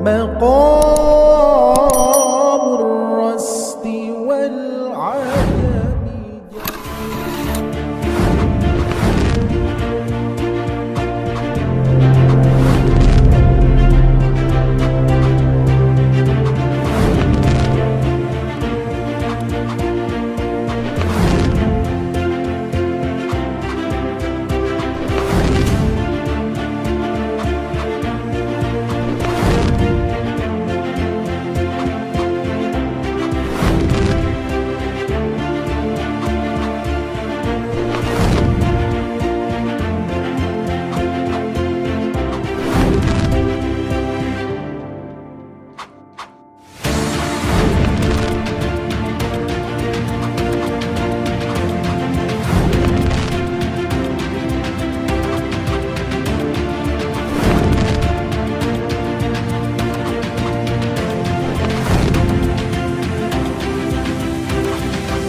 مقام الرصد والعجم.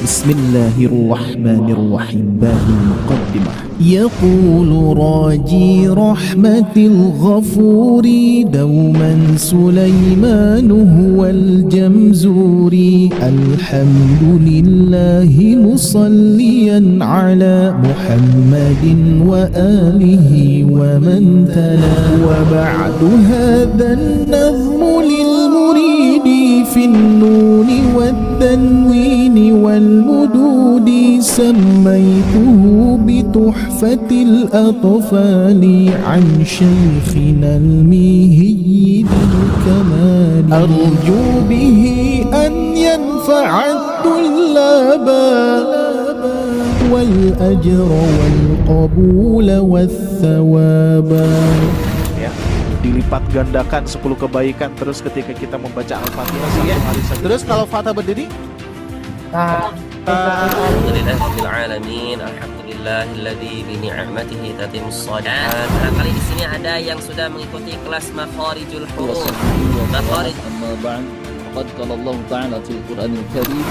بسم الله الرحمن الرحيم. باب المقدمة. يقول راجي رحمة الغفور دوما سليمان هو الجمزوري. الحمد لله مصليا على محمد وآله ومن تلا. وبعد هذا النظم للمريد في النون والتنوين والمدود. سميته بتحفة الأطفال عن شيخنا الميهي بالكمال. أرجو به أن ينفع الطلاب والأجر والقبول والثواب. Dilipat gandakan 10 kebaikan terus ketika kita membaca Al-Fatihah ya. Terus kalau Fatah berdiri Alhamdulillahirabbil alamin, alhamdulillahilladzi bi ni'matihi tatimmus shalihat. Barangkali di sini ada yang sudah mengikuti kelas makharijul huruf. Makharij amma ba'd. Qad qala Allah Ta'ala fil Qur'anil Karim,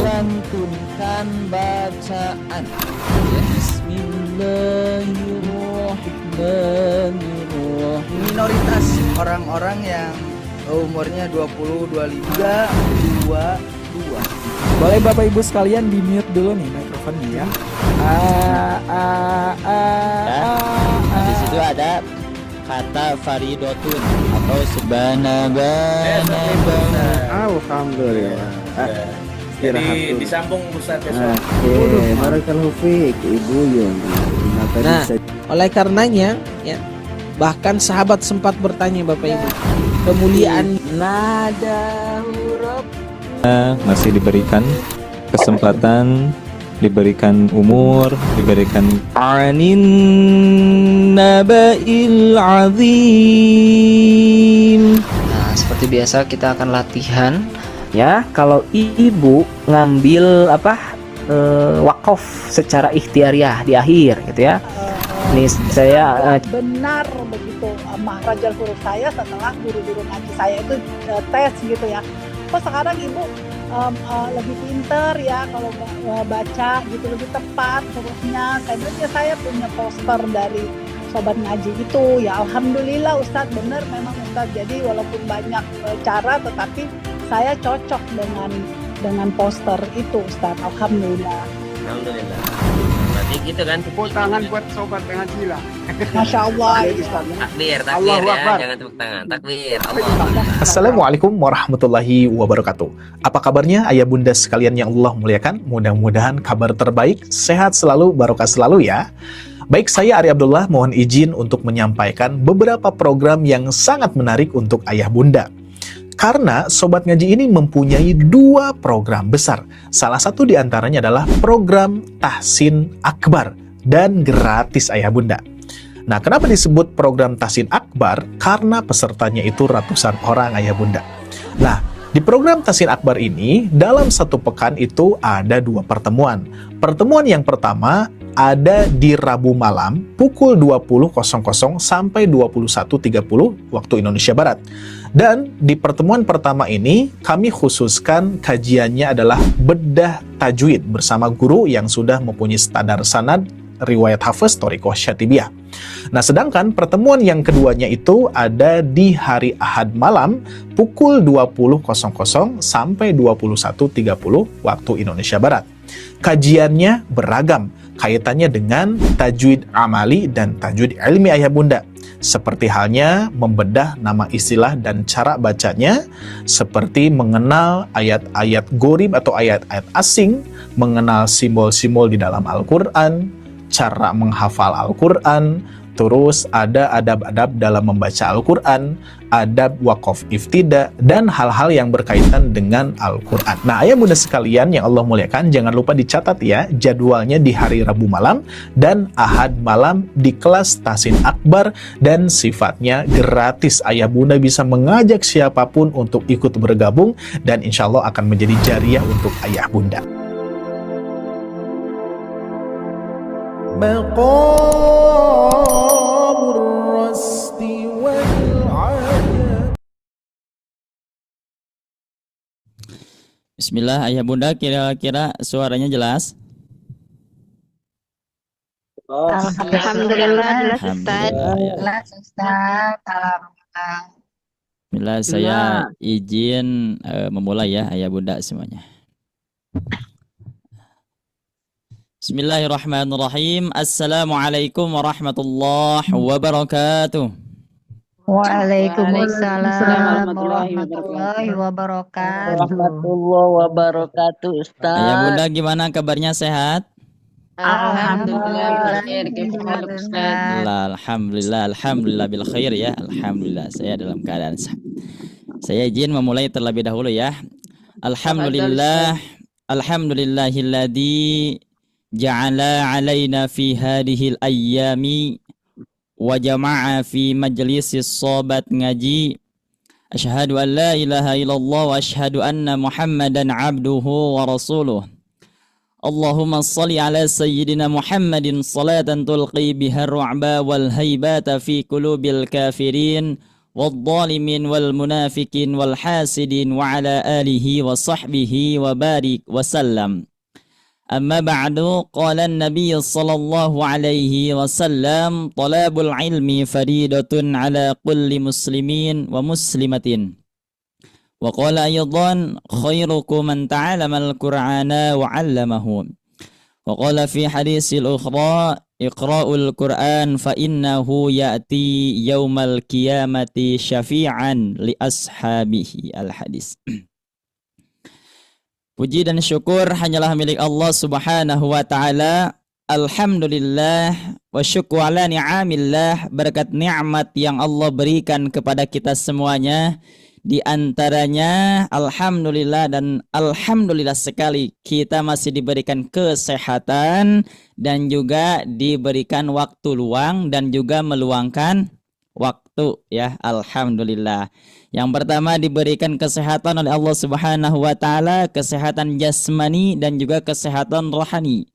lantunkan bacaan. Bismillahirrahmanirrahim. Minoritas orang-orang yang umurnya 20, 25, 22. Boleh Bapak Ibu sekalian di mute dulu nih mikrofonnya ya. Di situ ada kata faridotun atau subhanallah. Alhamdulillah. Jadi disambung Ustaz ya. Oke, barakallahu fiik Ibu Yun. Nah, oleh karenanya ya, bahkan sahabat sempat bertanya Bapak Ibu, kemuliaan nada huruf masih diberikan kesempatan, diberikan umur, diberikan anin nabail azim. Nah, seperti biasa kita akan latihan ya. Kalau ibu ngambil wakaf secara ikhtiariah di akhir gitu ya. Ini saya benar begitu mahrajal huruf saya setelah guru-guru ngaji saya itu tes gitu ya. Kok sekarang ibu lebih pinter ya kalau baca gitu, lebih tepat hurufnya. Saya bilang ya saya punya poster dari sobat ngaji itu ya. Alhamdulillah Ustadz, benar memang Ustadz. Jadi walaupun banyak cara tetapi saya cocok dengan poster itu Ustadz. Alhamdulillah. alhamdulillah. Berarti gitu kan. Tepuk tangan buat sobat ngaji lah. Masya Allah. Takbir ya, jangan tepuk tangan. Takbir. Allah. Assalamualaikum warahmatullahi wabarakatuh. Apa kabarnya ayah bunda sekalian yang Allah muliakan? Mudah-mudahan kabar terbaik, sehat selalu, barokah selalu ya. Baik, saya Ari Abdullah mohon izin untuk menyampaikan beberapa program yang sangat menarik untuk ayah bunda. Karena Sobat Ngaji ini mempunyai 2 program besar. Salah satu di antaranya adalah program Tahsin Akbar dan gratis ayah bunda. Nah, kenapa disebut program Tahsin Akbar? Karena pesertanya itu ratusan orang ayah bunda. Nah, di program Tahsin Akbar ini, dalam 1 pekan itu ada 2 pertemuan. Pertemuan yang pertama ada di Rabu malam pukul 20.00 sampai 21.30 waktu Indonesia Barat. Dan di pertemuan pertama ini kami khususkan kajiannya adalah bedah tajwid bersama guru yang sudah mempunyai standar sanad riwayat Hafiz Thoriqoh Syatibiyah. Nah, sedangkan pertemuan yang keduanya itu ada di hari Ahad malam pukul 20.00 sampai 21.30 waktu Indonesia Barat. Kajiannya beragam, kaitannya dengan tajwid amali dan tajwid ilmi ayah bunda. Seperti halnya membedah nama istilah dan cara bacanya, seperti mengenal ayat-ayat gharib atau ayat-ayat asing, mengenal simbol-simbol di dalam Al-Quran, cara menghafal Al-Quran, terus ada adab-adab dalam membaca Al-Quran, adab waqaf iftida, dan hal-hal yang berkaitan dengan Al-Quran. Nah, ayah bunda sekalian yang Allah muliakan, jangan lupa dicatat ya, jadwalnya di hari Rabu malam dan Ahad malam di kelas Tahsin Akbar, dan sifatnya gratis. Ayah bunda bisa mengajak siapapun untuk ikut bergabung, dan insya Allah akan menjadi jariah untuk ayah bunda. Bismillah, ayah bunda, kira-kira suaranya jelas? Alhamdulillah jelas Ustaz. Jelas Ustaz. Alhamdulillah. Bismillah, saya izin memulai ya ayah bunda semuanya. Bismillahirrahmanirrahim. Assalamualaikum warahmatullahi wabarakatuh. Waalaikumsalam warahmatullahi wabarakatuh. Warahmatullahi wabarakatuh, Ustaz. Ayah bunda, gimana kabarnya, sehat? Alhamdulillah. Alhamdulillah bil khair ya. Alhamdulillah, saya dalam keadaan sehat. Saya izin memulai terlebih dahulu ya. Alhamdulillahilladzi ja'ala alaina fi hadhil ayyami wa jama'a fi majlisis sobat ngaji. Asyhadu an la ilaha illallah wa asyhadu anna Muhammadan abduhu wa rasuluh. Allahumma salli ala sayyidina Muhammadin salatan tulqi biha ru'ba wal haibata fi qulubil kafirin wal zalimin wal munafikin wal hasidin wa ala alihi wa sahbihi wa barik wa sallam. Amma ba'du, qala an-nabiy sallallahu alaihi wasallam, talabul ilmi faridatun ala kulli muslimin wa muslimatin. Wa qala aydan, khairukum man ta'allama al-Qur'ana wa 'allamahu. Wa qala fi hadisil ukhra, iqra'ul Qur'an fa innahu ya'ti yaumal qiyamati syafi'an li ashabihi. Al-hadis. Puji dan syukur hanyalah milik Allah Subhanahu wa ta'ala. Alhamdulillah wa syukur ala ni'amillah, berkat nikmat yang Allah berikan kepada kita semuanya. Di antaranya alhamdulillah dan alhamdulillah sekali kita masih diberikan kesehatan dan juga diberikan waktu luang dan juga meluangkan waktu ya, alhamdulillah. Yang pertama diberikan kesehatan oleh Allah Subhanahu wa taala, kesehatan jasmani dan juga kesehatan rohani.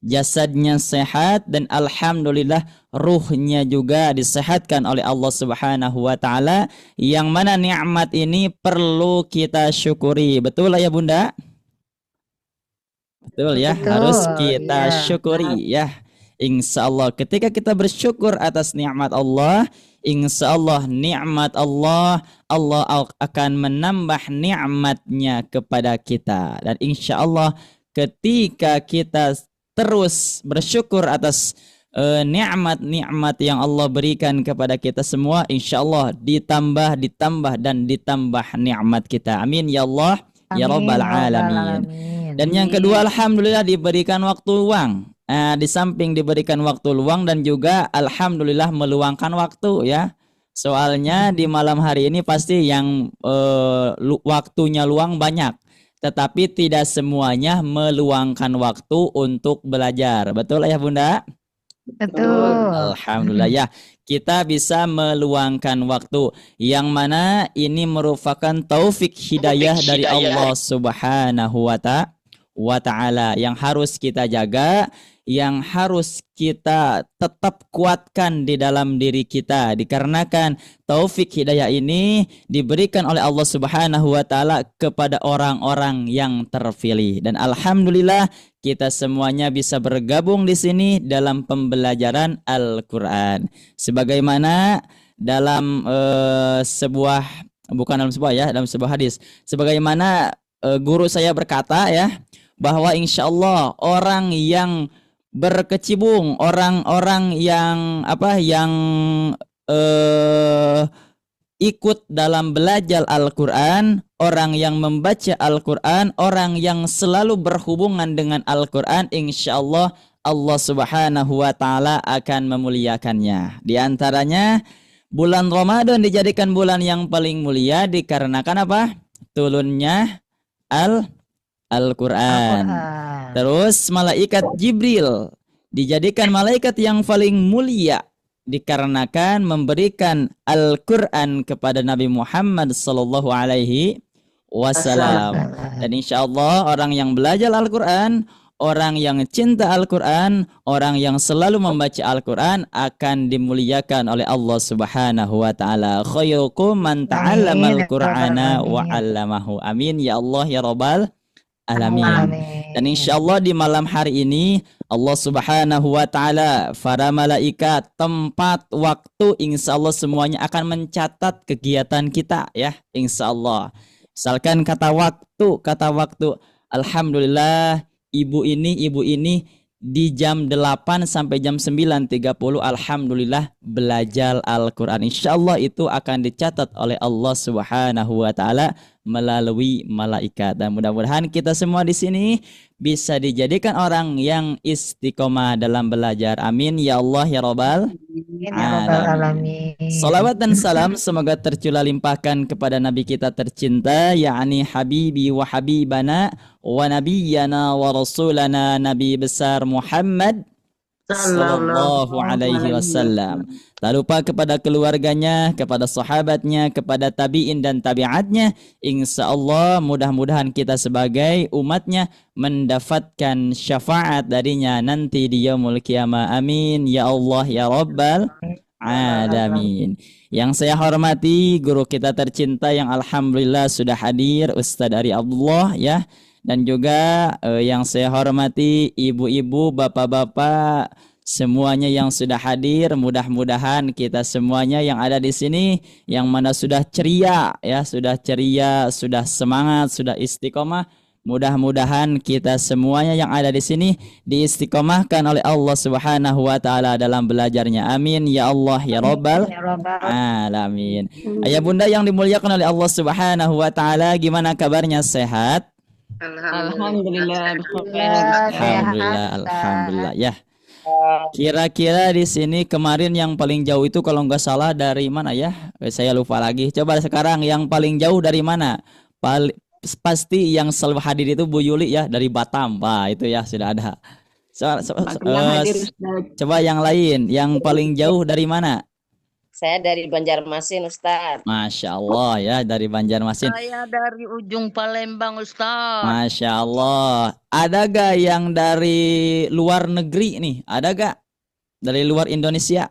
Jasadnya sehat dan alhamdulillah ruhnya juga disehatkan oleh Allah Subhanahu wa taala, yang mana nikmat ini perlu kita syukuri. Betul ya Bunda? Betul ya, harus kita syukuri ya. Insya Allah ketika kita bersyukur atas nikmat Allah, insya Allah nikmat Allah akan menambah nikmatnya kepada kita. Dan insya Allah ketika kita terus bersyukur atas nikmat-nikmat yang Allah berikan kepada kita semua, insya Allah ditambah dan ditambah nikmat kita. Amin ya Allah, ya Rabbal Alamin. Dan yang kedua, alhamdulillah diberikan waktu luang. Di samping diberikan waktu luang dan juga alhamdulillah meluangkan waktu ya. Soalnya di malam hari ini pasti yang waktunya luang banyak, tetapi tidak semuanya meluangkan waktu untuk belajar. Betul ya Bunda? Betul. Alhamdulillah ya, kita bisa meluangkan waktu, yang mana ini merupakan taufik hidayah dari Allah Subhanahu wa ta'ala yang harus kita jaga, yang harus kita tetap kuatkan di dalam diri kita, dikarenakan taufik hidayah ini diberikan oleh Allah Subhanahu wa taala kepada orang-orang yang terpilih. Dan alhamdulillah kita semuanya bisa bergabung di sini dalam pembelajaran Al-Qur'an. Sebagaimana dalam sebuah, bukan dalam sebuah ya, dalam sebuah hadis, sebagaimana guru saya berkata ya, bahwa insya Allah orang yang berkecimpung, orang-orang yang ikut dalam belajar Al-Quran, orang yang membaca Al-Quran, orang yang selalu berhubungan dengan Al-Quran, insya Allah Allah Subhanahu wa ta'ala akan memuliakannya. Di antaranya bulan Ramadan dijadikan bulan yang paling mulia dikarenakan apa? Turunnya Al-Quran. Terus malaikat Jibril dijadikan malaikat yang paling mulia dikarenakan memberikan Al-Quran kepada Nabi Muhammad sallallahu alaihi wasallam. Dan insya Allah orang yang belajar Al-Quran, orang yang cinta Al-Quran, orang yang selalu membaca Al-Quran akan dimuliakan oleh Allah Subhanahu wa ta'ala. Khairukum man ta'allama Al-Qur'ana wa 'allamahu. Amin ya Allah ya Rabbal alamin. Dan insya Allah di malam hari ini Allah Subhanahu wa ta'ala, para malaikat, tempat, waktu, insya Allah semuanya akan mencatat kegiatan kita ya, insya Allah. Misalkan kata waktu, alhamdulillah ibu ini di jam 8 sampai jam 9.30 alhamdulillah belajar Al-Quran. Insya Allah itu akan dicatat oleh Allah Subhanahu wa ta'ala melalui malaikat. Dan mudah-mudahan kita semua di sini bisa dijadikan orang yang istiqomah dalam belajar. Amin ya Allah ya Rabbal alamin. Salawat dan salam semoga tercurah limpahkan kepada Nabi kita tercinta, yakni Habibi wa Habibana wa Nabiyyana wa Rasulana, Nabi besar Muhammad sallallahu alaihi wasallam. Tak lupa kepada keluarganya, kepada sahabatnya, kepada tabi'in dan tabi'atnya. Insya Allah mudah-mudahan kita sebagai umatnya mendapatkan syafaat darinya nanti di yaumul qiyamah. Amin ya Allah ya Rabbal alamin. Yang saya hormati guru kita tercinta yang alhamdulillah sudah hadir, Ustadz Ari Abdullah ya. Dan juga yang saya hormati ibu-ibu, bapak-bapak, semuanya yang sudah hadir. Mudah-mudahan kita semuanya yang ada di sini, yang mana sudah ceria ya, sudah semangat, sudah istiqomah. Mudah-mudahan kita semuanya yang ada di sini diistiqomahkan oleh Allah Subhanahu wa ta'ala dalam belajarnya. Amin ya Allah ya Rabbal alamin. Ayah bunda yang dimuliakan oleh Allah Subhanahu wa ta'ala, gimana kabarnya, sehat? Alhamdulillah. Alhamdulillah ya. Kira-kira di sini kemarin yang paling jauh itu kalau nggak salah dari mana ya? Saya lupa lagi. Coba sekarang yang paling jauh dari mana? Pasti yang selalu hadir itu Bu Yuli ya, dari Batam. Wah itu ya sudah ada. Coba yang lain, yang paling jauh dari mana? Saya dari Banjarmasin, Ustaz. Masya Allah ya, dari Banjarmasin. Saya dari ujung Palembang, Ustaz. Masya Allah. Ada gak yang dari luar negeri nih? Ada gak dari luar Indonesia?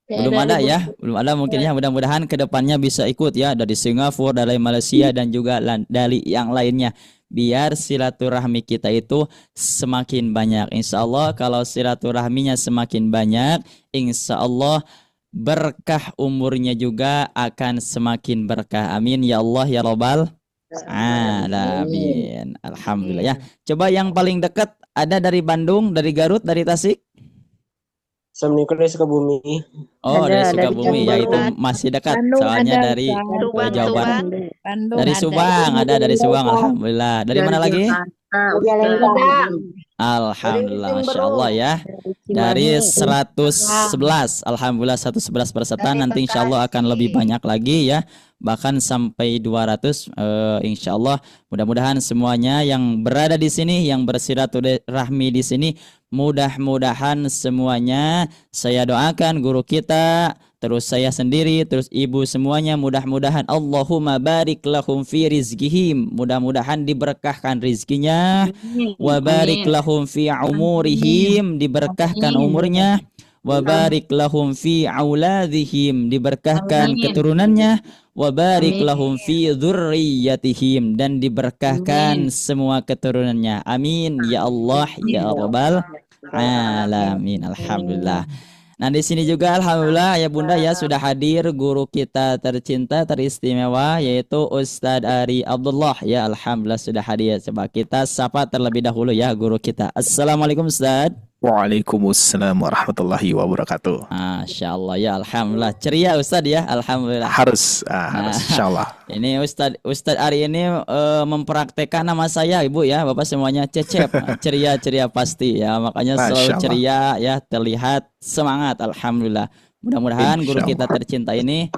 Belum ada ya, belum ada mungkin ya. Mudah-mudahan kedepannya bisa ikut ya, dari Singapura, dari Malaysia dan juga dari yang lainnya. Biar silaturahmi kita itu semakin banyak. Insya Allah kalau silaturahminya semakin banyak, insya Allah berkah umurnya juga akan semakin berkah. Amin ya Allah ya Rabbal alamin. Alhamdulillah ya. Coba yang paling dekat ada dari Bandung, dari Garut, dari Tasik. Assalamualaikum dari Sukabumi. Oh, dari Sukabumi ya, itu masih dekat. Soalnya dari Jawa Barat. Dari Subang ada, dari Subang. Alhamdulillah. Dari mana lagi? Alhamdulillah, Masya Allah ya. Dari 111, Alhamdulillah 111 peserta. Nanti insya Allah akan lebih banyak lagi ya, bahkan sampai 200 insya Allah. Mudah-mudahan semuanya yang berada di sini, yang bersilaturahmi di sini, mudah-mudahan semuanya saya doakan guru kita terus saya sendiri, terus ibu semuanya, mudah-mudahan Allahumma barik lahum fi rizqihim, mudah-mudahan diberkahkan rizkinya, wa barik lahum fi umurihim, diberkahkan umurnya, wa barik lahum fi auladihim, diberkahkan keturunannya, wa barik lahum fi dzurriyyatihim, dan diberkahkan semua keturunannya. Amin ya Allah ya rabbal alamin. Alhamdulillah. Nah, di sini juga alhamdulillah ya Bunda ya sudah hadir guru kita tercinta teristimewa yaitu Ustadz Ari Abdullah ya. Alhamdulillah sudah hadir. Coba kita sapa terlebih dahulu ya guru kita. Assalamualaikum Ustadz. Waalaikumsalam warahmatullahi wabarakatuh. Masya Allah ya, alhamdulillah ceria Ustadz ya, alhamdulillah. Harus insya Allah. Ini Ustadz Ari ini mempraktekkan nama saya Ibu ya, Bapak semuanya Cecep, ceria pasti ya, makanya selalu ceria ya, terlihat semangat, alhamdulillah. Mudah-mudahan guru kita tercinta ini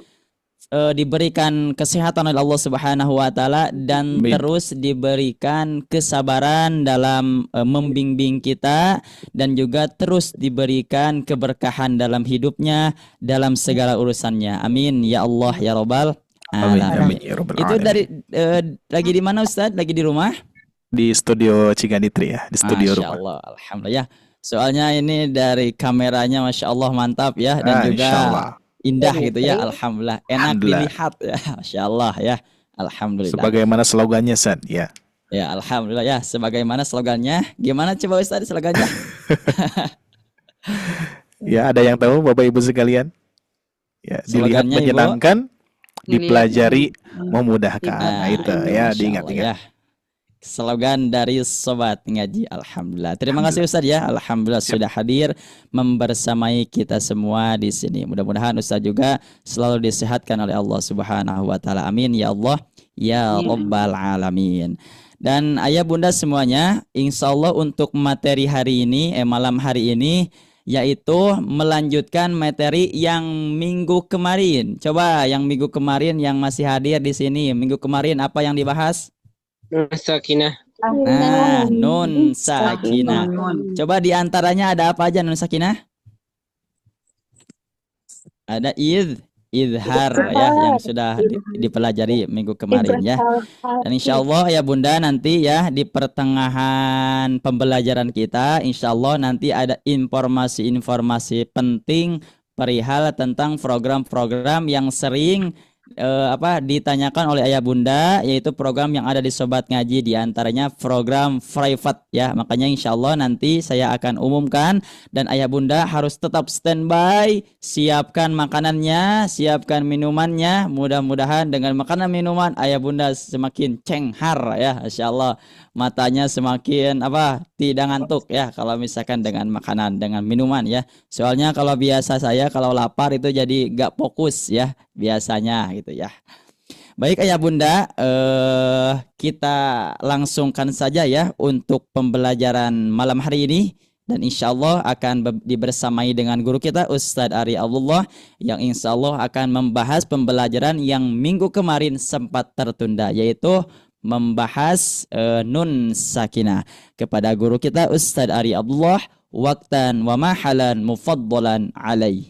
diberikan kesehatan oleh Allah Subhanahu wa taala dan terus diberikan kesabaran dalam membimbing kita dan juga terus diberikan keberkahan dalam hidupnya dalam segala urusannya. Amin ya Allah ya rabbal alamin. Itu dari lagi di mana Ustadz? Lagi di rumah? Di studio Ciganitri ya, di studio rumah. Masya Allah, alhamdulillah ya. Soalnya ini dari kameranya Masya Allah mantap ya, dan juga indah gitu ya, alhamdulillah, enak dilihat ya, Masya Allah ya, alhamdulillah. Sebagaimana slogannya Ustaz ya. Ya alhamdulillah ya, sebagaimana slogannya. Gimana coba Ustaz slogannya? Ya, ada yang tahu Bapak Ibu sekalian? Ya, dilihat menyenangkan, dipelajari memudahkan. Nah, itu ya, diingat-ingat. Ya. Slogan dari Sobat Ngaji, alhamdulillah. Terima kasih Ustaz ya, alhamdulillah sudah hadir membersamai kita semua di sini. Mudah-mudahan Ustaz juga selalu disehatkan oleh Allah Subhanahu wa taala. Amin ya Allah ya rabbal alamin. Dan ayah bunda semuanya, insya Allah untuk materi hari ini, malam hari ini, yaitu melanjutkan materi yang minggu kemarin. Coba yang minggu kemarin yang masih hadir di sini, minggu kemarin apa yang dibahas? Sakinah. Nah, nun sakinah. Coba diantaranya ada apa aja nun sakinah? Ada izhar ya yang sudah dipelajari minggu kemarin ya. Dan insya Allah ya bunda nanti ya di pertengahan pembelajaran kita insya Allah nanti ada informasi-informasi penting perihal tentang program-program yang sering ditanyakan oleh ayah bunda, yaitu program yang ada di Sobat Ngaji, diantaranya program private ya. Makanya insya Allah nanti saya akan umumkan dan ayah bunda harus tetap standby, siapkan makanannya, siapkan minumannya. Mudah-mudahan dengan makanan minuman ayah bunda semakin cenghar ya, insya Allah matanya semakin tidak ngantuk ya kalau misalkan dengan makanan, dengan minuman ya. Soalnya kalau biasa saya kalau lapar itu jadi gak fokus ya biasanya gitu ya. Baik ayah bunda, kita langsungkan saja ya untuk pembelajaran malam hari ini. Dan insya Allah akan dibersamai dengan guru kita Ustadz Ari Abdullah yang insya Allah akan membahas pembelajaran yang minggu kemarin sempat tertunda, yaitu membahas nun sakinah. Kepada guru kita Ustadz Ari Abdullah, waqtan wa mahalan mufaddalan alaih.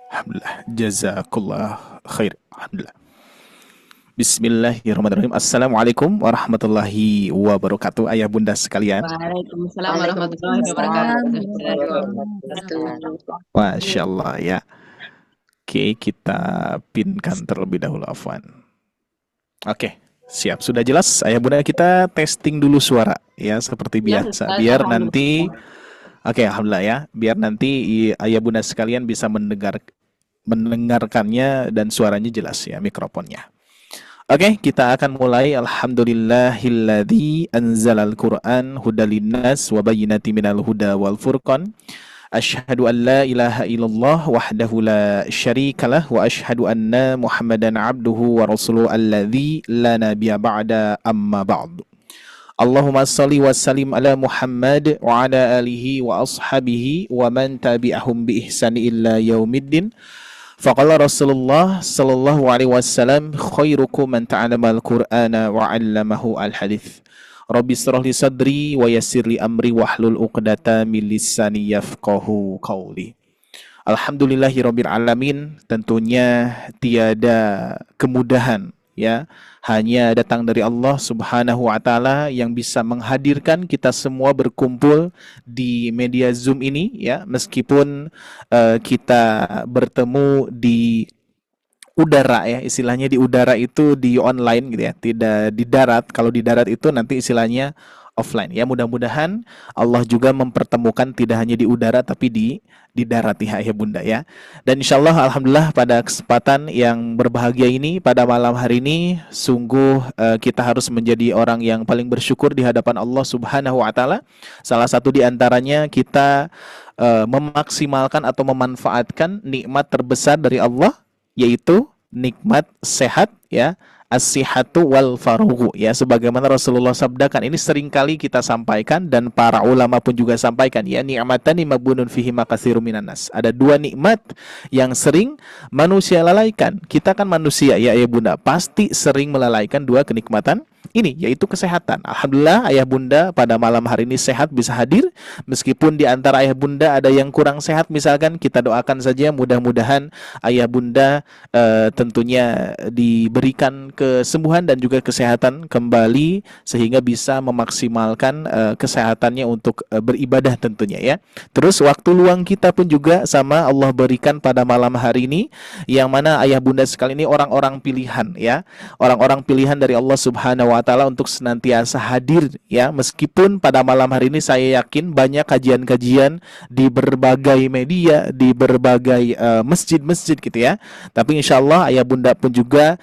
Alhamdulillah, jazakallah khair. Alhamdulillah. Bismillahirrahmanirrahim. Assalamualaikum warahmatullahi wabarakatuh. Ayah bunda sekalian. Waalaikumsalam warahmatullahi wabarakatuh. Masya Allah ya. Oke, kita pinkan terlebih dahulu, afwan. Oke, siap. Sudah jelas ayah bunda, kita testing dulu suara ya seperti biasa. Biar nanti alhamdulillah ya. Biar nanti ayah bunda sekalian bisa mendengarkannya dan suaranya jelas ya, mikrofonnya. Oke, kita akan mulai. Alhamdulillahilladzi anzalal Qur'an hudal linnas wa bayyinatin minal huda wal furqan. Asyhadu an la ilaha illallah wahdahu la syarikalah wa asyhadu anna Muhammadan abduhu wa rasuluhu alladzi la nabiyya ba'da amma ba'd. Allahumma salli wa sallim ala Muhammad wa ala alihi wa ashabihi wa man tabi'ahum bi ihsani illa yaumiddin. Faqala Rasulullah sallallahu alaihi wasallam, khairukum man ta'allama al-Qur'ana wa 'allamahu al-hadits. Rabbi shrah li sadri wa yassir li amri wahlul 'uqdatam min lisani yafqahu qawli. Alhamdulillahirabbil alamin, tentunya tiada kemudahan ya, hanya datang dari Allah Subhanahu wa taala yang bisa menghadirkan kita semua berkumpul di media Zoom ini ya, meskipun kita bertemu di udara ya, istilahnya di udara itu di online gitu ya, tidak di darat. Kalau di darat itu nanti istilahnya offline ya. Mudah-mudahan Allah juga mempertemukan tidak hanya di udara tapi di darat ya Bunda ya. Dan insyaallah alhamdulillah pada kesempatan yang berbahagia ini pada malam hari ini sungguh kita harus menjadi orang yang paling bersyukur di hadapan Allah Subhanahu wa taala. Salah satu di antaranya kita memaksimalkan atau memanfaatkan nikmat terbesar dari Allah, yaitu nikmat sehat ya, as-sihhatu wal farughu ya, sebagaimana Rasulullah sabdakan. Ini seringkali kita sampaikan dan para ulama pun juga sampaikan ya, ni'matani magbunun fihi makatsirun minan nas. Ada dua nikmat yang sering manusia lalaikan. Kita kan manusia ya Bunda, pasti sering melalaikan dua kenikmatan ini, yaitu kesehatan. Alhamdulillah ayah bunda pada malam hari ini sehat, bisa hadir. Meskipun di antara ayah bunda ada yang kurang sehat misalkan, kita doakan saja mudah-mudahan ayah bunda tentunya diberikan kesembuhan dan juga kesehatan kembali, sehingga bisa memaksimalkan kesehatannya untuk beribadah tentunya ya. Terus waktu luang kita pun juga sama Allah berikan pada malam hari ini, yang mana ayah bunda sekali ini orang-orang pilihan ya, orang-orang pilihan dari Allah Subhanahu wa taala untuk senantiasa hadir ya. Meskipun pada malam hari ini saya yakin banyak kajian-kajian di berbagai media, di berbagai masjid-masjid gitu ya, tapi insya Allah ayah bunda pun juga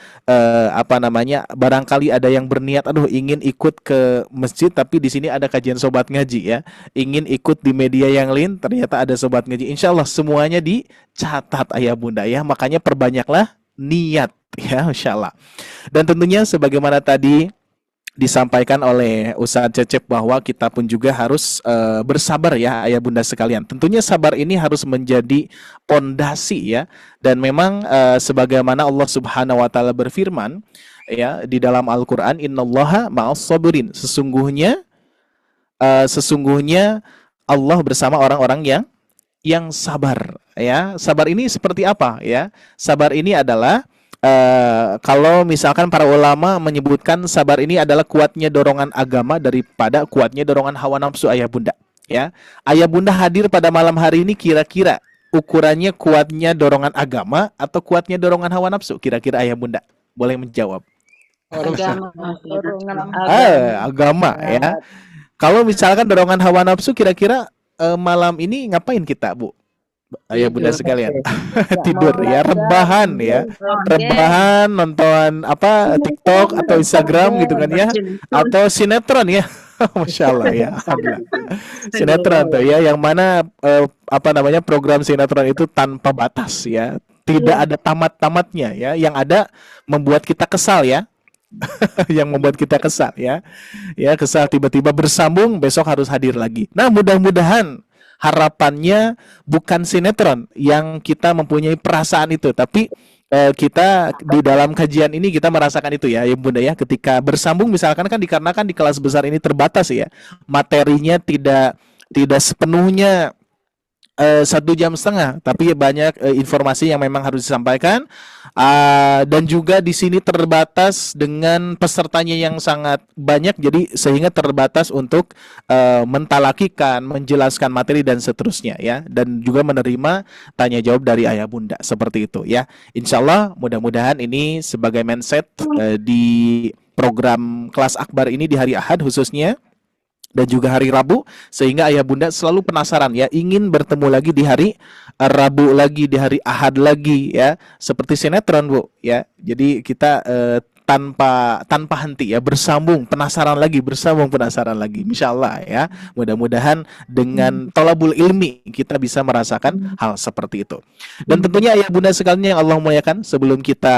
barangkali ada yang berniat ingin ikut ke masjid tapi di sini ada kajian sobat ngaji ya, ingin ikut di media yang lain ternyata ada sobat ngaji, insya Allah semuanya dicatat ayah bunda ya, makanya perbanyaklah niat ya, insya Allah. Dan tentunya sebagaimana tadi disampaikan oleh Ustadz Cecep bahwa kita pun juga harus bersabar ya ayah bunda sekalian. Tentunya sabar ini harus menjadi pondasi ya, dan memang sebagaimana Allah Subhanahu wa taala berfirman ya di dalam Al-Qur'an, innallaha ma'as sabirin, sesungguhnya Allah bersama orang-orang yang sabar ya. Sabar ini seperti apa ya? Sabar ini adalah kalau misalkan para ulama menyebutkan sabar ini adalah kuatnya dorongan agama daripada kuatnya dorongan hawa nafsu ayah bunda ya. Ayah bunda hadir pada malam hari ini kira-kira ukurannya kuatnya dorongan agama atau kuatnya dorongan hawa nafsu? Kira-kira ayah bunda boleh menjawab. Agama ya. Kalau misalkan dorongan hawa nafsu, kira-kira malam ini ngapain kita Bu? Ayah bunda sekalian. Tidur ya, rebahan ya, rebahan nonton TikTok atau Instagram gitu kan ya, atau sinetron ya. Masya Allah ya, sinetron tuh ya, yang mana program sinetron itu tanpa batas ya, tidak ada tamat-tamatnya ya, yang ada membuat kita kesal ya. Yang membuat kita kesal ya, kesal tiba-tiba bersambung, besok harus hadir lagi. Nah mudah-mudahan harapannya bukan sinetron yang kita mempunyai perasaan itu, tapi kita di dalam kajian ini kita merasakan itu ya bunda ya, ketika bersambung misalkan kan dikarenakan di kelas besar ini terbatas ya, materinya tidak sepenuhnya 1,5 jam, tapi banyak informasi yang memang harus disampaikan, dan juga di sini terbatas dengan pesertanya yang sangat banyak, jadi sehingga terbatas untuk mentalakikan, menjelaskan materi dan seterusnya ya, dan juga menerima tanya jawab dari ayah bunda seperti itu ya. Insya Allah mudah-mudahan ini sebagai mindset di program kelas akbar ini di hari Ahad khususnya, dan juga hari Rabu, sehingga ayah bunda selalu penasaran ya, ingin bertemu lagi di hari Rabu lagi, di hari Ahad lagi ya, seperti sinetron Bu ya. Jadi kita tanpa henti ya, bersambung penasaran lagi, insya Allah ya. Mudah-mudahan dengan tolabul ilmi kita bisa merasakan hal seperti itu. Dan tentunya ayah bunda sekalian yang Allah muliakan, sebelum kita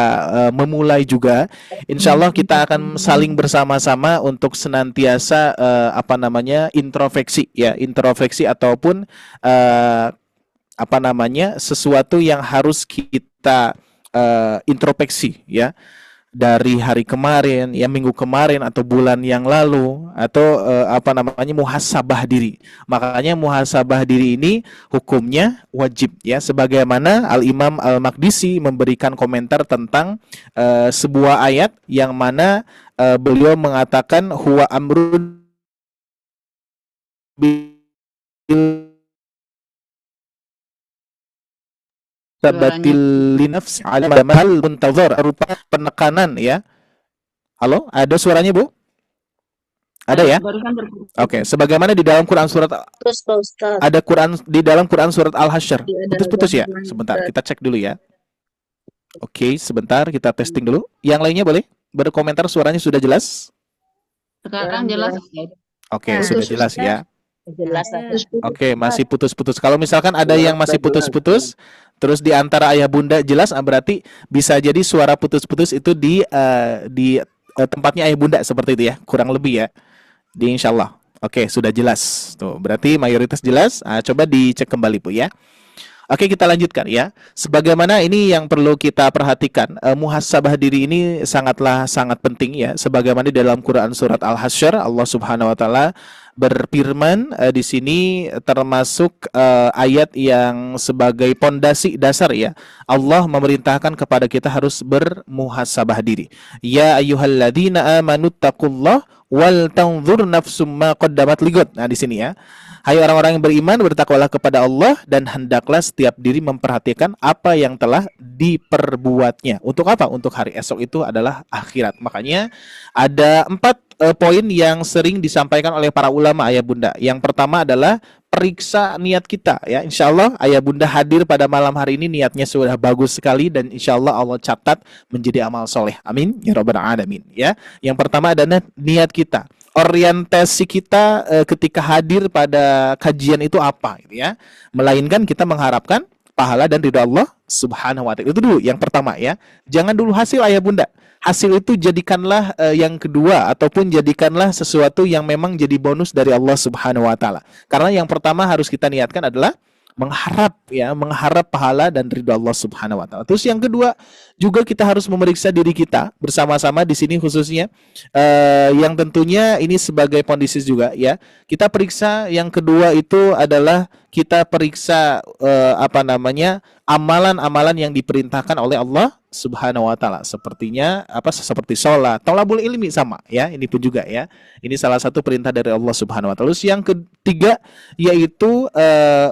memulai juga, insya Allah kita akan saling bersama-sama untuk senantiasa introspeksi ya, introspeksi ataupun sesuatu yang harus kita introspeksi ya. dari hari kemarin, ya minggu kemarin atau bulan yang lalu, atau muhasabah diri. Makanya muhasabah diri ini hukumnya wajib, ya, sebagaimana Al-Imam Al-Maqdisi memberikan komentar tentang sebuah ayat yang mana beliau mengatakan huwa amrun bil sabatil linafsi ala mahal muntazar, berupa penekanan, ya. Halo, ada suaranya, Bu? Ada ya? Oke, sebagaimana di dalam Quran surat ada Quran di dalam Quran surat Al-Hasyr. Putus-putus ya? Sebentar, kita cek dulu ya. Oke, sebentar kita testing dulu. Yang lainnya boleh berkomentar, suaranya sudah jelas? Sekarang jelas. Oke, sudah jelas ya. Jelas. Oke, masih putus-putus. Kalau misalkan ada yang masih putus-putus, terus di antara ayah bunda jelas, berarti bisa jadi suara putus-putus itu di tempatnya ayah bunda, seperti itu ya, kurang lebih ya. Di insyaallah. Oke, sudah jelas. Tuh, berarti mayoritas jelas. Coba dicek kembali, Bu, ya. Oke, kita lanjutkan ya. Sebagaimana ini yang perlu kita perhatikan, muhasabah diri ini sangat penting ya. Sebagaimana di dalam Quran surat Al-Hasyr, Allah Subhanahu wa taala berfirman di sini, termasuk ayat yang sebagai pondasi dasar ya. Allah memerintahkan kepada kita harus bermuhasabah diri. Ya ayyuhalladzina amanu taqullah wal tanzur nafsum ma qaddamat ligot. Nah, di sini ya. Hai orang-orang yang beriman, bertakwalah kepada Allah dan hendaklah setiap diri memperhatikan apa yang telah diperbuatnya. Untuk apa? Untuk hari esok, itu adalah akhirat. Makanya ada 4 poin yang sering disampaikan oleh para ulama, ayah bunda. Yang pertama adalah periksa niat kita ya. Insya Allah ayah bunda hadir pada malam hari ini niatnya sudah bagus sekali, dan insya Allah Allah catat menjadi amal soleh. Amin ya rabbal alamin ya. Yang pertama adalah niat kita. Orientasi kita ketika hadir pada kajian itu apa gitu ya. Melainkan kita mengharapkan pahala dan ridha Allah Subhanahu wa taala. Itu dulu yang pertama ya. Jangan dulu hasil, ayah bunda. Hasil itu jadikanlah yang kedua, ataupun jadikanlah sesuatu yang memang jadi bonus dari Allah Subhanahu wa taala. Karena yang pertama harus kita niatkan adalah mengharap pahala dan ridha Allah Subhanahu wa taala. Terus yang kedua juga kita harus memeriksa diri kita bersama-sama di sini, khususnya yang tentunya ini sebagai kondisi juga ya. Kita periksa, yang kedua itu adalah kita periksa amalan-amalan yang diperintahkan oleh Allah Subhanahu wa taala. Seperti sholat, thalabul ilmi, sama ya. Ini pun juga ya. Ini salah satu perintah dari Allah Subhanahu wa taala. Terus yang ketiga yaitu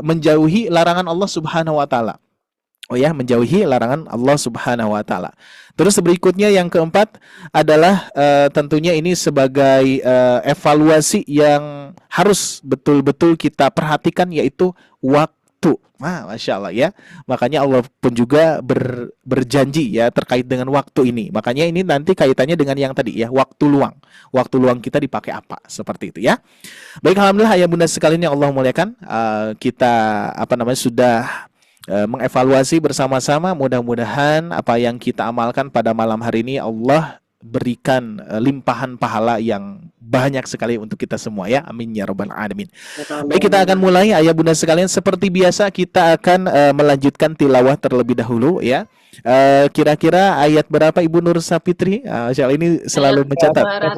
menjauhi larangan Allah Subhanahu wa taala. Menjauhi larangan Allah Subhanahu wa taala. Terus berikutnya yang keempat adalah tentunya ini sebagai evaluasi yang harus betul-betul kita perhatikan, yaitu waktu. Masya Allah ya. Makanya Allah pun juga berjanji ya terkait dengan waktu ini. Makanya ini nanti kaitannya dengan yang tadi ya, waktu luang. Waktu luang kita dipakai apa? Seperti itu ya. Baik, alhamdulillah ayah bunda sekalian yang Allah muliakan, kita sudah mengevaluasi bersama-sama. Mudah-mudahan apa yang kita amalkan pada malam hari ini Allah berikan limpahan pahala yang banyak sekali untuk kita semua ya. Amin ya rabbal alamin. Baik, kita akan mulai ayah bunda sekalian. Seperti biasa kita akan melanjutkan tilawah terlebih dahulu ya. Kira-kira ayat berapa Ibu Nur Sapitri? Ini selalu mencatat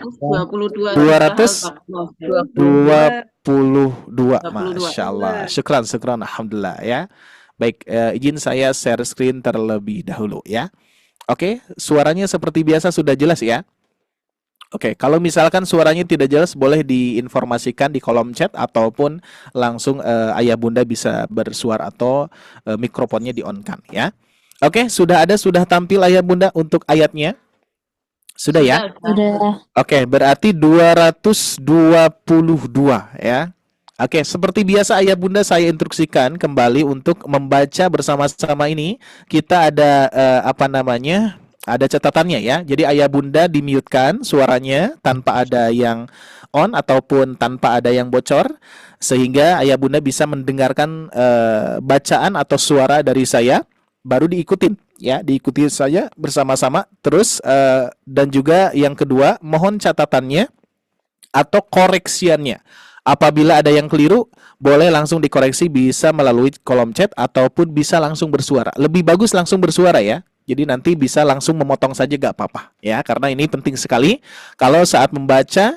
222. Masya Allah. Syukran alhamdulillah ya. Baik, izin saya share screen terlebih dahulu ya. Oke, suaranya seperti biasa sudah jelas ya. Oke, kalau misalkan suaranya tidak jelas, boleh diinformasikan di kolom chat, ataupun langsung ayah bunda bisa bersuara atau mikrofonnya di-on-kan ya. Oke, sudah tampil ayah bunda untuk ayatnya. Sudah ya? Sudah. Oke, berarti 222 ya. Oke, seperti biasa ayah bunda saya instruksikan kembali untuk membaca bersama-sama ini. Kita ada ada catatannya ya. Jadi ayah bunda di-mute-kan suaranya tanpa ada yang on ataupun tanpa ada yang bocor, sehingga ayah bunda bisa mendengarkan bacaan atau suara dari saya, baru diikuti saja bersama-sama. Terus dan juga yang kedua, mohon catatannya atau koreksiannya. Apabila ada yang keliru, boleh langsung dikoreksi, bisa melalui kolom chat ataupun bisa langsung bersuara. Lebih bagus langsung bersuara ya. Jadi nanti bisa langsung memotong saja gak apa-apa ya, karena ini penting sekali. Kalau saat membaca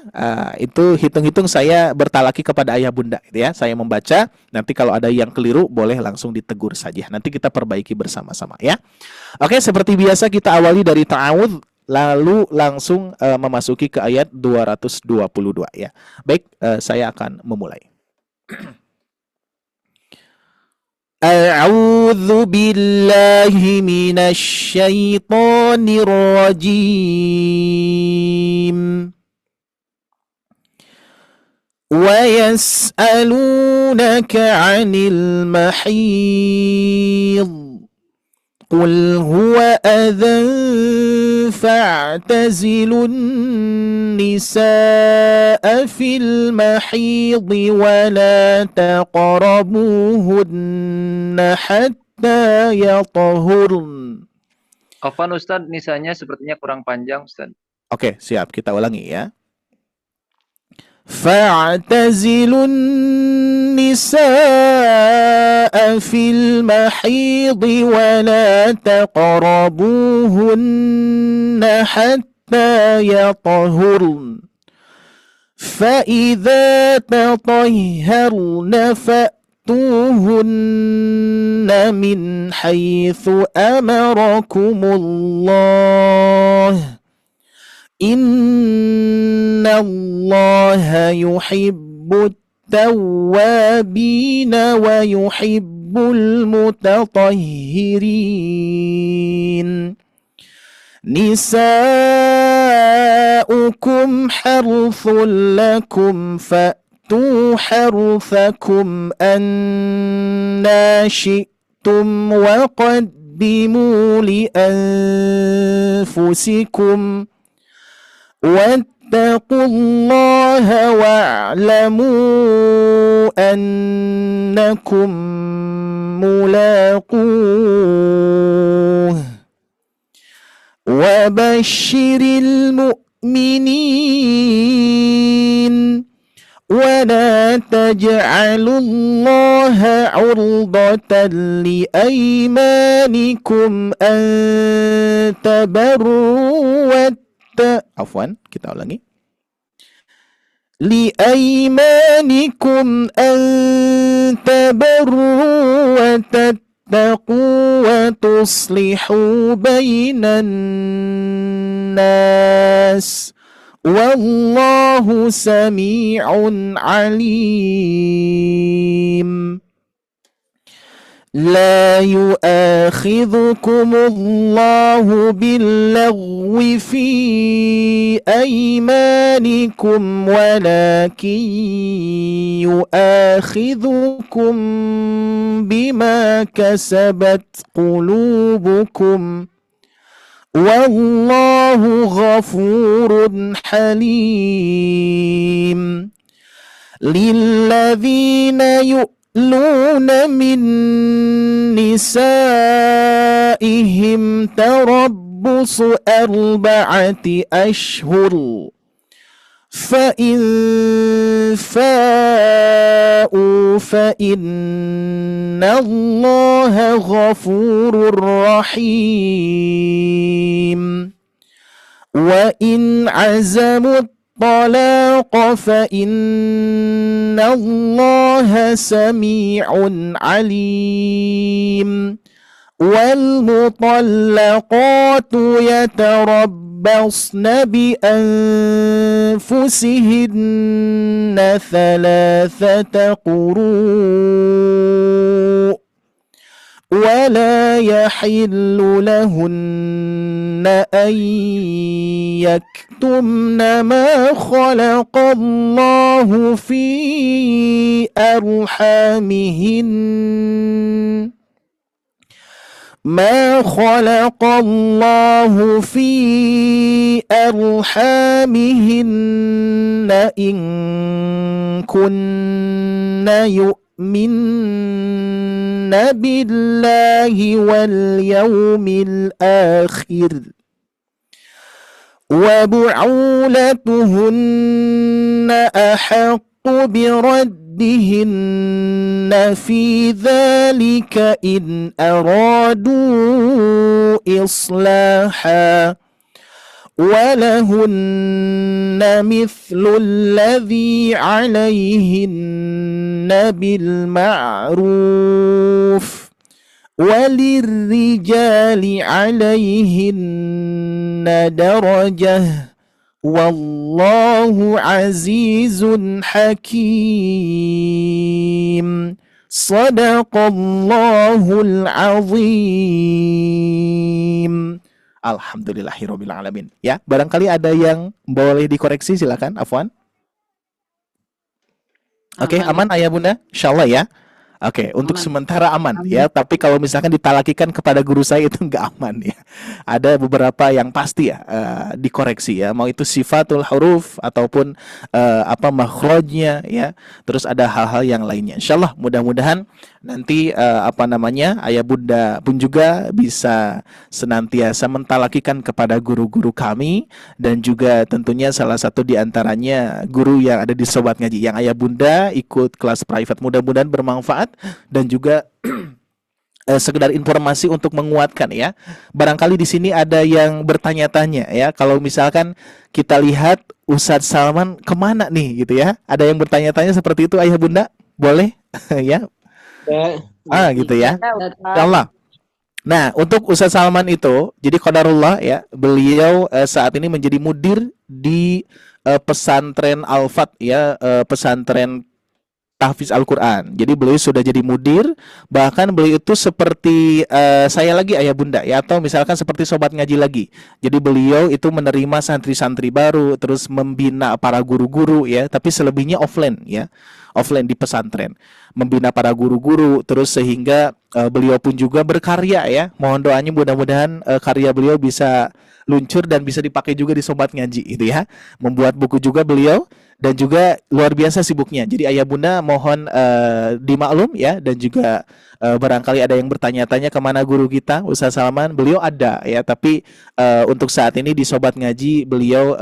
itu hitung-hitung saya bertalaki kepada ayah bunda gitu ya. Saya membaca, nanti kalau ada yang keliru boleh langsung ditegur saja. Nanti kita perbaiki bersama-sama ya. Oke, seperti biasa kita awali dari ta'awudz lalu langsung memasuki ke ayat 222 ya. Baik, saya akan memulai. A'udzu billahi minasy syaithanir rajim. Wa yas'alunaka 'anil mahid. Qul huwa adhan fa'tazilun nisaa fil mahid wa la taqrabuhunna hatta yatahurn. Afwan Ustadz, nisanya sepertinya kurang panjang Ustadz. Oke, siap, kita ulangi ya. فاعتزلوا النساء في المحيض ولا تقربوهن حتى يطهرن فإذا تطهرن فأتوهن من حيث أمركم الله Inna Allah yuhibbut tawwabin wa yuhibbul mutatahhirin. Nisa'ukum harthul lakum fa'tu harthakum anna syi'tum wa qaddimu li anfusikum واتقوا الله واعلموا أنكم ملاقوه وبشر المؤمنين ولا تجعلوا الله عرضة لأيمانكم أن تبروا Afwan, kita ulangi. لأيمانكم أن تبروا وتتقوا وتصلحوا بين الناس والله سميع عليم. لا يؤاخذكم الله باللغو في أيمانكم ولكن يؤاخذكم بما كسبت قلوبكم والله غفور حليم. للذين يؤلون من نسائهم تربص 4 أشهر فإن فاءوا فإن الله غفور رحيم. وإن عزموا الطلاق فإن الله سميع عليم. والمطلقات يتربصن بأنفسهن 3 قروء ولا يحل لهن أن يكتمن ما خلق الله في أرحامهن ما خلق الله في أرحامهن إن كن يؤمن بالله واليوم الآخر وبعولتهن أحق برد عهدهن في ذلك إن أرادوا إصلاحا ولهن مثل الذي عليهن بالمعروف وللرجال عليهن درجة والله عزيز حكيم صدق الله العظيم. Alhamdulillahirabbil alamin. Ya, barangkali ada yang boleh dikoreksi, silakan. Afwan. Oke, aman ayah bunda? Insyaallah ya. Oke, untuk sementara aman ya. Tapi kalau misalkan ditalakikan kepada guru saya itu nggak aman ya. Ada beberapa yang pasti ya dikoreksi ya. Mau itu sifatul huruf ataupun makhrajnya ya. Terus ada hal-hal yang lainnya. Insyaallah mudah-mudahan nanti ayah bunda pun juga bisa senantiasa mentalakikan kepada guru-guru kami, dan juga tentunya salah satu di antaranya guru yang ada di Sobat Ngaji yang ayah bunda ikut kelas private, mudah-mudahan bermanfaat dan juga sekedar informasi untuk menguatkan ya. Barangkali di sini ada yang bertanya-tanya ya, kalau misalkan kita lihat Ustadz Salman kemana nih gitu ya. Ada yang bertanya-tanya seperti itu ayah bunda? Boleh ya? Gitu ya. Insyaallah. Nah, untuk Ustadz Salman itu, jadi qadarullah ya, beliau saat ini menjadi mudir di pesantren Al-Fat ya, pesantren tahfiz Al-Quran. Jadi beliau sudah jadi mudir, bahkan beliau itu seperti saya lagi ayah bunda ya, atau misalkan seperti Sobat Ngaji lagi. Jadi beliau itu menerima santri-santri baru, terus membina para guru-guru ya, tapi selebihnya offline ya, offline di pesantren, membina para guru-guru, terus sehingga beliau pun juga berkarya ya. Mohon doanya mudah-mudahan karya beliau bisa luncur dan bisa dipakai juga di Sobat Ngaji itu ya. Membuat buku juga beliau, dan juga luar biasa sibuknya. Jadi ayah bunda mohon dimaklum ya, dan juga barangkali ada yang bertanya-tanya kemana guru kita Ustadz Salman. Beliau ada ya, tapi untuk saat ini di Sobat Ngaji beliau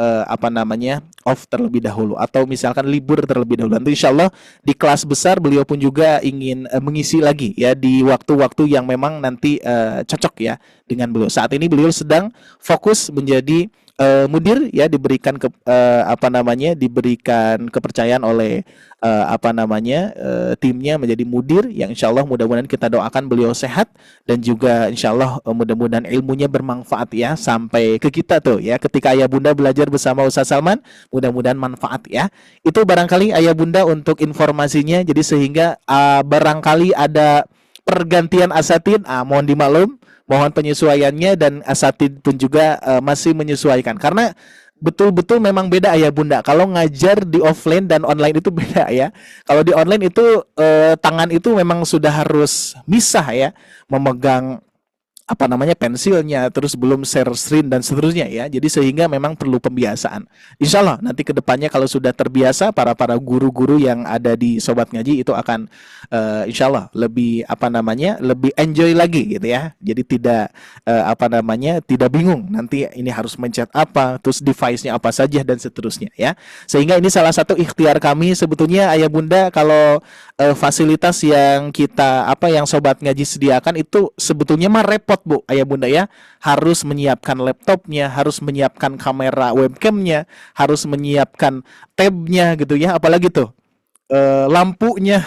off terlebih dahulu, atau misalkan libur terlebih dahulu. Nanti insyaallah di kelas besar beliau pun juga ingin mengisi lagi ya di waktu-waktu yang memang nanti cocok ya dengan beliau. Saat ini beliau sedang fokus menjadi mudir ya, diberikan diberikan kepercayaan oleh timnya menjadi mudir, yang insyaallah mudah-mudahan kita doakan beliau sehat, dan juga insyaallah mudah-mudahan ilmunya bermanfaat ya sampai ke kita tuh ya, ketika ayah bunda belajar bersama Ustadz Salman, mudah-mudahan manfaat ya. Itu barangkali ayah bunda untuk informasinya. Jadi sehingga barangkali ada pergantian asatid, mohon dimaklum, mohon penyesuaiannya, dan asatid pun juga masih menyesuaikan, karena betul-betul memang beda ayah bunda. Kalau ngajar di offline dan online itu beda ya. Kalau di online itu tangan itu memang sudah harus misah ya, memegang pensilnya, terus belum share screen dan seterusnya ya. Jadi sehingga memang perlu pembiasaan. Insyaallah nanti kedepannya kalau sudah terbiasa, para guru-guru yang ada di Sobat Ngaji itu akan insyaallah lebih lebih enjoy lagi gitu ya. Jadi tidak tidak bingung nanti ini harus mencet apa, terus device-nya apa saja dan seterusnya ya. Sehingga ini salah satu ikhtiar kami sebetulnya ayah bunda, kalau fasilitas yang kita yang Sobat Ngaji sediakan itu sebetulnya mah repot Bu ayah bunda ya, harus menyiapkan laptopnya, harus menyiapkan kamera webcamnya, harus menyiapkan tabnya gitu ya, apalagi tuh lampunya.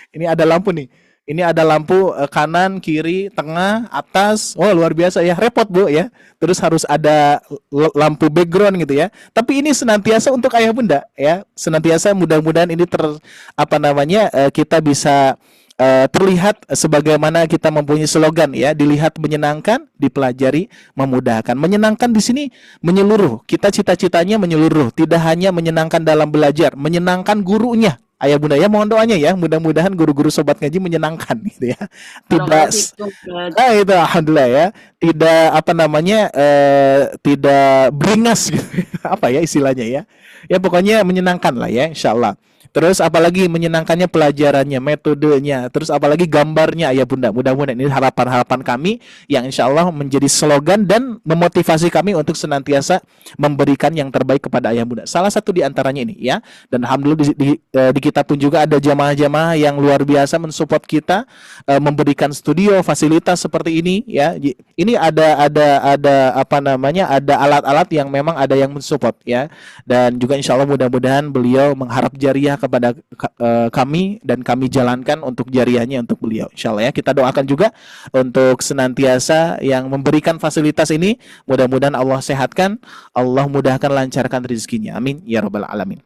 Ini ada lampu nih, ini ada lampu kanan, kiri, tengah, atas. Oh luar biasa ya, repot Bu ya. Terus harus ada lampu background gitu ya. Tapi ini senantiasa untuk ayah bunda ya, senantiasa mudah-mudahan ini kita bisa terlihat sebagaimana kita mempunyai slogan ya, dilihat menyenangkan, dipelajari memudahkan. Menyenangkan di sini menyeluruh. Kita cita-citanya menyeluruh, tidak hanya menyenangkan dalam belajar, menyenangkan gurunya. Ayah bunda ya, mohon doanya ya, mudah-mudahan guru-guru Sobat Ngaji menyenangkan gitu ya. Tidak itu alhamdulillah ya. Tidak tidak beringas gitu. Apa ya istilahnya ya. Ya pokoknya menyenangkan lah ya insyaallah. Terus apalagi menyenangkannya pelajarannya, metodenya, terus apalagi gambarnya ayah bunda. Mudah-mudahan ini harapan-harapan kami yang insya Allah menjadi slogan dan memotivasi kami untuk senantiasa memberikan yang terbaik kepada ayah bunda. Salah satu di antaranya ini ya. Dan alhamdulillah di kita pun juga ada jamaah-jamaah yang luar biasa mensupport kita, memberikan studio, fasilitas seperti ini ya. Ini ada apa namanya? Ada alat-alat yang memang ada yang mensupport ya. Dan juga insya Allah mudah-mudahan beliau mengharap jariah kepada kami dan kami jalankan untuk jariahnya untuk beliau insya Allah ya. Kita doakan juga untuk senantiasa yang memberikan fasilitas ini, mudah-mudahan Allah sehatkan, Allah mudahkan, lancarkan rezekinya, amin ya rabbal alamin.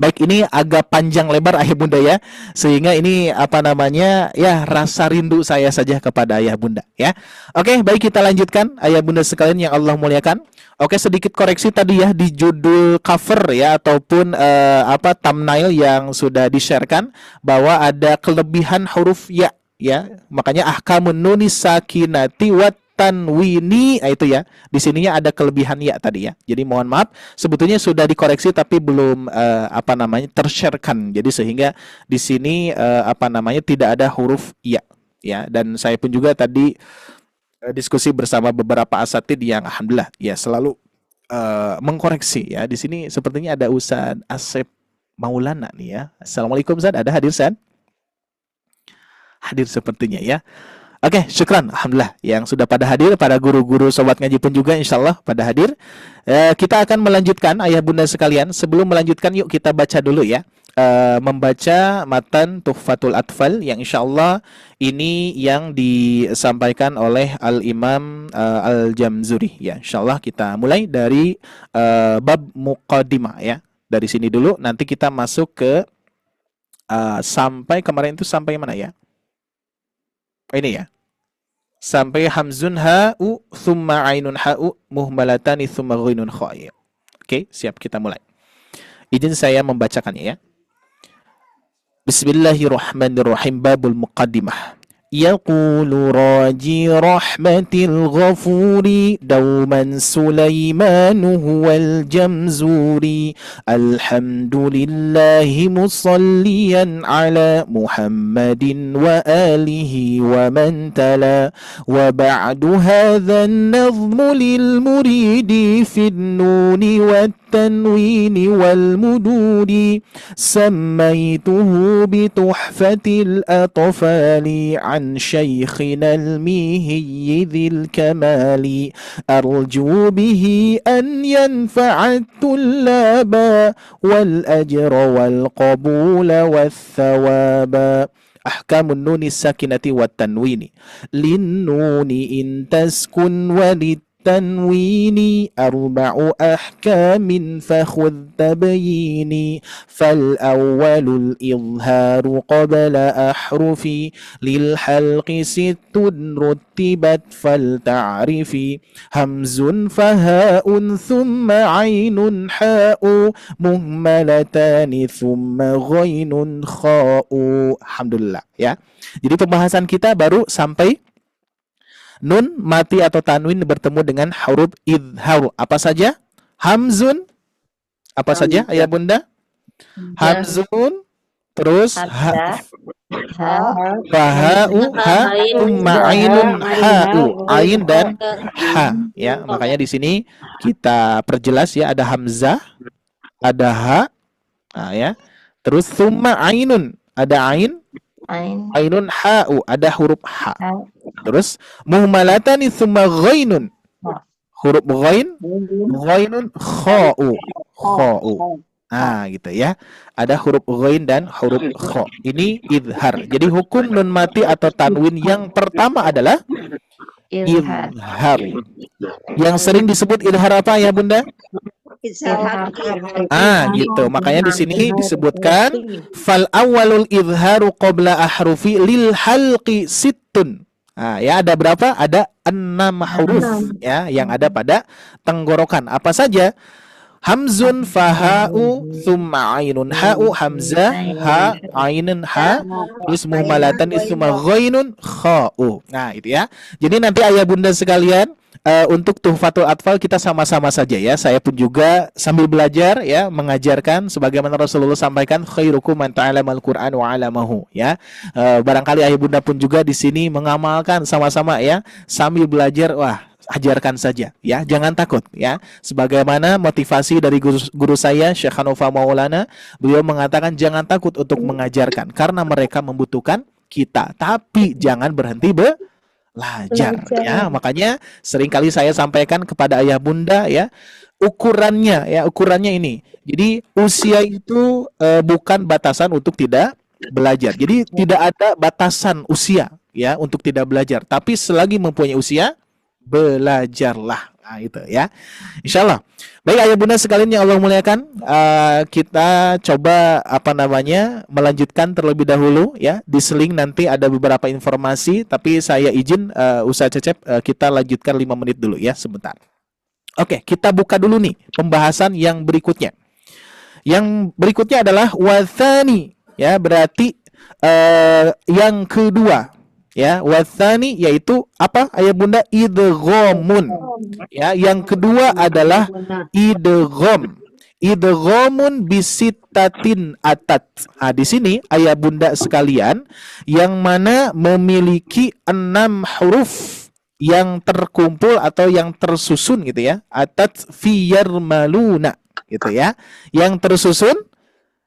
Baik, ini agak panjang lebar ayah bunda ya, sehingga ini apa namanya ya, rasa rindu saya saja kepada ayah bunda ya. Oke, baik, kita lanjutkan ayah bunda sekalian yang Allah muliakan. Oke, sedikit koreksi tadi ya di judul cover ya, ataupun thumbnail yang sudah di-sharekan, bahwa ada kelebihan huruf ya ya. Makanya ahkamun nunis sakinati wat tanwini itu ya. Di sininya ada kelebihan ya tadi ya. Jadi mohon maaf, sebetulnya sudah dikoreksi tapi belum tersharekan. Jadi sehingga di sini tidak ada huruf ya ya. Dan saya pun juga tadi diskusi bersama beberapa asatid yang alhamdulillah ya selalu mengkoreksi ya. Di sini sepertinya ada Ustaz Asep Maulana nih ya. Assalamualaikum Ustaz, ada hadir Ustaz? Hadir sepertinya ya. Oke, syukran alhamdulillah yang sudah pada hadir, para guru-guru sobat ngaji pun juga insyaallah pada hadir. Kita akan melanjutkan ayah bunda sekalian. Sebelum melanjutkan yuk kita baca dulu ya. Membaca matan Tuhfatul Atfal yang insyaallah ini yang disampaikan oleh Al-Imam Al-Jamzuri ya. Insyaallah kita mulai dari bab muqaddimah ya. Dari sini dulu, nanti kita masuk ke sampai kemarin itu sampai mana ya? Ini ya. Sampai hamzun ha'u thumma ainun ha'u muhmalatani thumma ghainun kha'. Oke, siap, kita mulai. Izin saya membacakannya ya. Bismillahirrahmanirrahim. Babul muqaddimah. Yaqulu raji rahmatil ghafuri dauman Sulaimanu huwal jamzuri alhamdulillahi musalliyan ala Muhammadin wa alihi wa man tala wa ba'du hadha an-nazmu lil muridi fin nuni wat tanwini wal mududi sammaituhu bi tuhfatil atfali عن شيخنا الميهي ذي الكمال أرجو به أن ينفع الطلاب والأجر والقبول والثواب أحكام النون الساكنة والتنوين للنون إن تسكن وللتنوين أربع أحكام فخذ تبييني فالأول الإظهار قبل أحرفي للحلق ست رتبت فلتعرفي همز فهاء ثم عين حاء مهملتان ثم غين خاء. Alhamdulillah ya. Jadi pembahasan kita baru sampai nun mati atau tanwin bertemu dengan huruf idhar. Apa saja? Hamzun. Apa saja ayah bunda? Hamzun, terus faha'u, ha, ainun, ha'u, ain dan ha ya. Makanya di sini kita perjelas ya, ada hamzah, ada ha, nah, ya. Terus thumma ainun, ada ain, ainun ha'u, ada huruf ha. Terus muhmalatani thumma ghainun, huruf ghain, ghainun kha'u, kha'u. Nah, gitu ya. Ada huruf ghain dan huruf kha. Ini idhar. Jadi hukum nun mati atau tanwin yang pertama adalah idhar. Yang sering disebut idhar apa ya, Bunda? Gitu. Makanya di sini disebutkan fal awwalul idharu qabla ahrufi lil halqi sittun. Nah, ya ada berapa? Ada 6 huruf ya yang ada pada tenggorokan. Apa saja? Hamzun faha'u thumma ainun ha'u, hamzah ha ainun ha, terus muhmalatan thumma ghainun kha'u. Nah, itu ya. Jadi nanti ayah bunda sekalian untuk Tuhfatul Atfal kita sama-sama saja ya. Saya pun juga sambil belajar ya, mengajarkan sebagaimana Rasulullah sampaikan, khairukum man ta'allamal Qur'an wa 'allamahu ya. Barangkali ayah bunda pun juga di sini mengamalkan sama-sama ya, sambil belajar, wah, ajarkan saja ya, jangan takut ya. Sebagaimana motivasi dari guru saya Syekh Hanofa Maulana, beliau mengatakan jangan takut untuk mengajarkan karena mereka membutuhkan kita, tapi jangan berhenti belajar ya. Makanya seringkali saya sampaikan kepada ayah bunda ya, ukurannya ini. Jadi usia itu bukan batasan untuk tidak belajar. Jadi tidak ada batasan usia ya untuk tidak belajar, tapi selagi mempunyai usia, belajarlah. Nah, itu ya. Insyaallah. Baik ayah bunda sekalian yang Allah muliakan, kita coba melanjutkan terlebih dahulu ya. Di seling nanti ada beberapa informasi, tapi saya izin Ustaz Cecep, kita lanjutkan 5 menit dulu ya, sebentar. Oke, kita buka dulu nih pembahasan yang berikutnya. Yang berikutnya adalah wathani ya, berarti yang kedua. Ya, wathani yaitu apa ayah bunda? Idghamun. Ya, yang kedua adalah idgham. Idghamun bisittatin atat. Nah, di sini ayah bunda sekalian yang mana memiliki 6 huruf yang terkumpul atau yang tersusun gitu ya. Atat fi yarmaluna gitu ya. Yang tersusun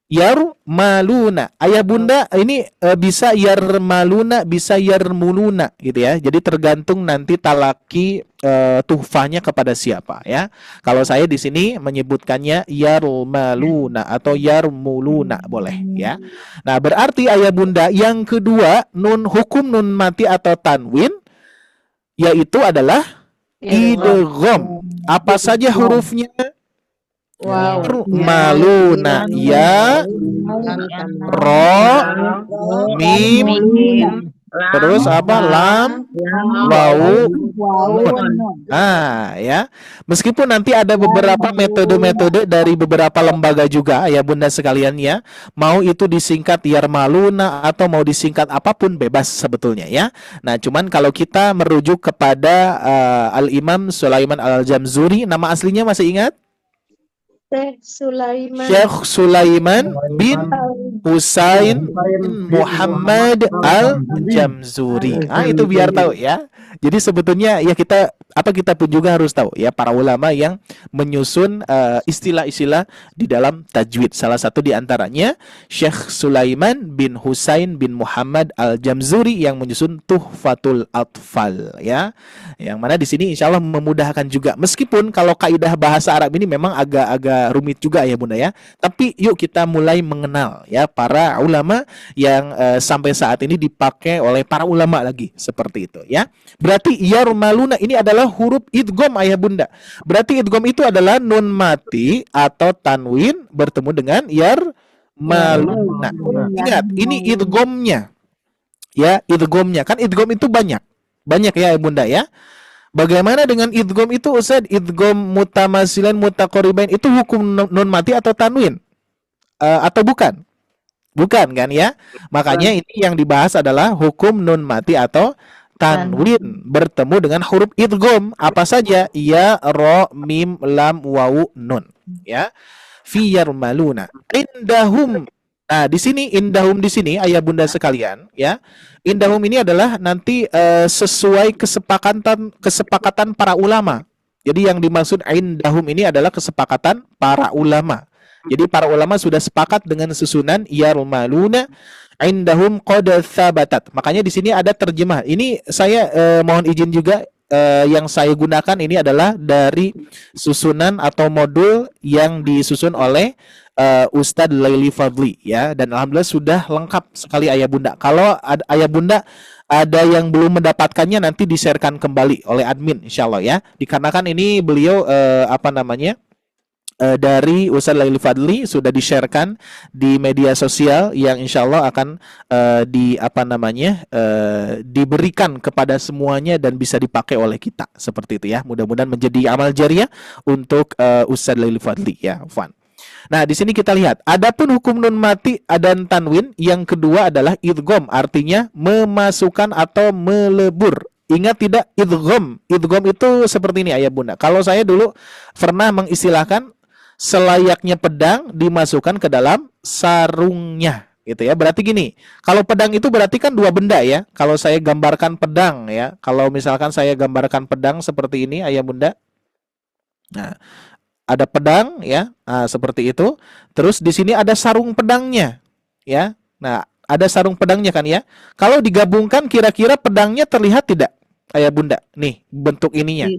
yarmaluna. Ayah bunda ini bisa yarmaluna, bisa yarmuluna gitu ya. Jadi tergantung nanti talaki tuhfahnya kepada siapa ya. Kalau saya di sini menyebutkannya yarmaluna atau yarmuluna boleh ya. Nah, berarti ayah bunda yang kedua hukum nun mati atau tanwin yaitu adalah idgham. Apa saja hurufnya? Maluna ya, ro, mim, terus apa? Lam, wawu, nun. Ah ya. Meskipun nanti ada beberapa metode-metode dari beberapa lembaga juga ya bunda sekalian ya. Mau itu disingkat yarmaluna atau mau disingkat apapun bebas sebetulnya ya. Nah, cuman kalau kita merujuk kepada Al-Imam Sulaiman Al-Jamzuri, nama aslinya masih ingat? Syekh Sulaiman bin Husain bin Muhammad Al-Jamzuri. Ah, itu biar tahu ya. Jadi sebetulnya ya kita pun juga harus tahu ya, para ulama yang menyusun istilah-istilah di dalam tajwid. Salah satu di antaranya Syekh Sulaiman bin Husain bin Muhammad Al-Jamzuri yang menyusun Tuhfatul Atfal ya. Yang mana di sini insyaallah memudahkan juga. Meskipun kalau kaidah bahasa Arab ini memang agak rumit juga ya bunda ya. Tapi yuk kita mulai mengenal ya para ulama yang sampai saat ini dipakai oleh para ulama lagi seperti itu ya. Berarti yarmaluna ini adalah huruf idgham ayah bunda. Berarti idgham itu adalah nun mati atau tanwin bertemu dengan yarmaluna. Ingat, ini idghamnya. Ya, idghamnya. Kan idgham itu banyak. Banyak ya ayah bunda ya. Bagaimana dengan idgham itu Ustaz? Idgham mutamasilan mutaqaribain itu hukum nun mati atau tanwin? Atau bukan? Bukan kan ya? Makanya ini yang dibahas adalah hukum nun mati atau tanwin bertemu dengan huruf idgham. Apa saja? Ya, ro, mim, lam, wawu, nun. Ya. Fi yarmaluna. Indahum. Nah, di sini indahum di sini ayah bunda sekalian, ya. Indahum ini adalah nanti sesuai kesepakatan para ulama. Jadi yang dimaksud indahum ini adalah kesepakatan para ulama. Jadi para ulama sudah sepakat dengan susunan yarmaluna indahum qad tsabatat. Makanya di sini ada terjemah. Ini saya mohon izin juga yang saya gunakan ini adalah dari susunan atau modul yang disusun oleh Ustadz Laili Fadli ya, dan alhamdulillah sudah lengkap sekali ayah bunda. Kalau ayah bunda ada yang belum mendapatkannya nanti di-sharekan kembali oleh admin insyaallah ya. Dikarenakan ini beliau dari Ustadz Laili Fadli sudah di-sharekan di media sosial yang insya Allah akan diberikan kepada semuanya dan bisa dipakai oleh kita seperti itu ya. Mudah-mudahan menjadi amal jariah untuk Ustadz Laili Fadli ya, Fan. Nah, di sini kita lihat adapun hukum nun mati dan tanwin yang kedua adalah idgham, artinya memasukkan atau melebur Ingat tidak idgham? Idgham itu seperti ini ayah bunda. Kalau saya dulu pernah mengistilahkan selayaknya pedang dimasukkan ke dalam sarungnya, gitu ya. Berarti gini, kalau pedang itu berarti kan dua benda ya. Kalau saya gambarkan pedang ya, kalau misalkan saya gambarkan pedang seperti ini ayah bunda. Nah, ada pedang ya, seperti itu. Terus di sini ada sarung pedangnya, ya. Nah, ada sarung pedangnya kan ya. Kalau digabungkan kira-kira pedangnya terlihat tidak, ayah bunda? Nih bentuk ininya.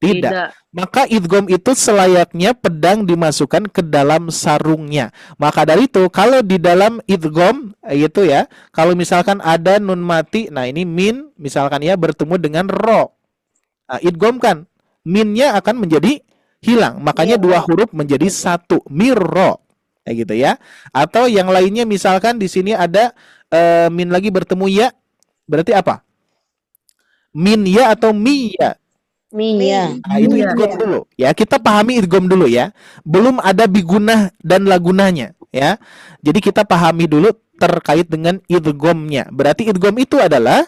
Tidak. Maka idgham itu selayaknya pedang dimasukkan ke dalam sarungnya. Maka dari itu kalau di dalam idgham itu ya, kalau misalkan ada nun mati, nah ini min misalkan ya bertemu dengan ro. Nah, idgham kan minnya akan menjadi hilang. Makanya dua huruf menjadi satu, mirro. Kayak gitu ya. Atau yang lainnya misalkan di sini ada min lagi bertemu ya. Berarti apa? Min ya atau mi ya? Mia. Nah, itu idgham dulu ya. Kita pahami idgham dulu ya. Belum ada bigunah dan lagunahnya ya. Jadi kita pahami dulu terkait dengan idghamnya. Berarti idgham itu adalah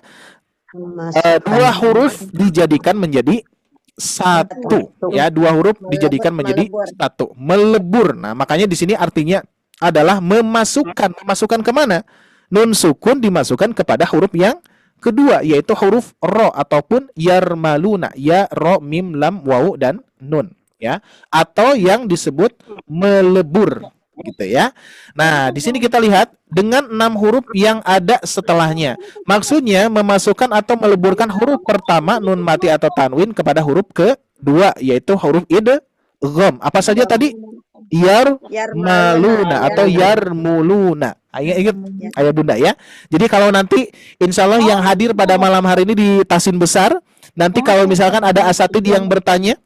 dua huruf dijadikan menjadi satu ya, dua huruf dijadikan menjadi satu, melebur. Nah, makanya di sini artinya adalah memasukkan kemana? Nun sukun dimasukkan kepada huruf yang kedua, yaitu huruf ro ataupun yarmaluna, ya, ro, mim, lam, wawu dan nun ya, atau yang disebut melebur gitu ya. Nah, di sini kita lihat dengan 6 huruf yang ada setelahnya. Maksudnya memasukkan atau meleburkan huruf pertama nun mati atau tanwin kepada huruf kedua, yaitu huruf idgham. Apa saja tadi? Yarmaluna atau yarmuluna. Ingat ayah bunda ya. Jadi kalau nanti insya Allah yang hadir pada malam hari ini di Tasin Besar, nanti kalau misalkan ada asatid yang bertanya,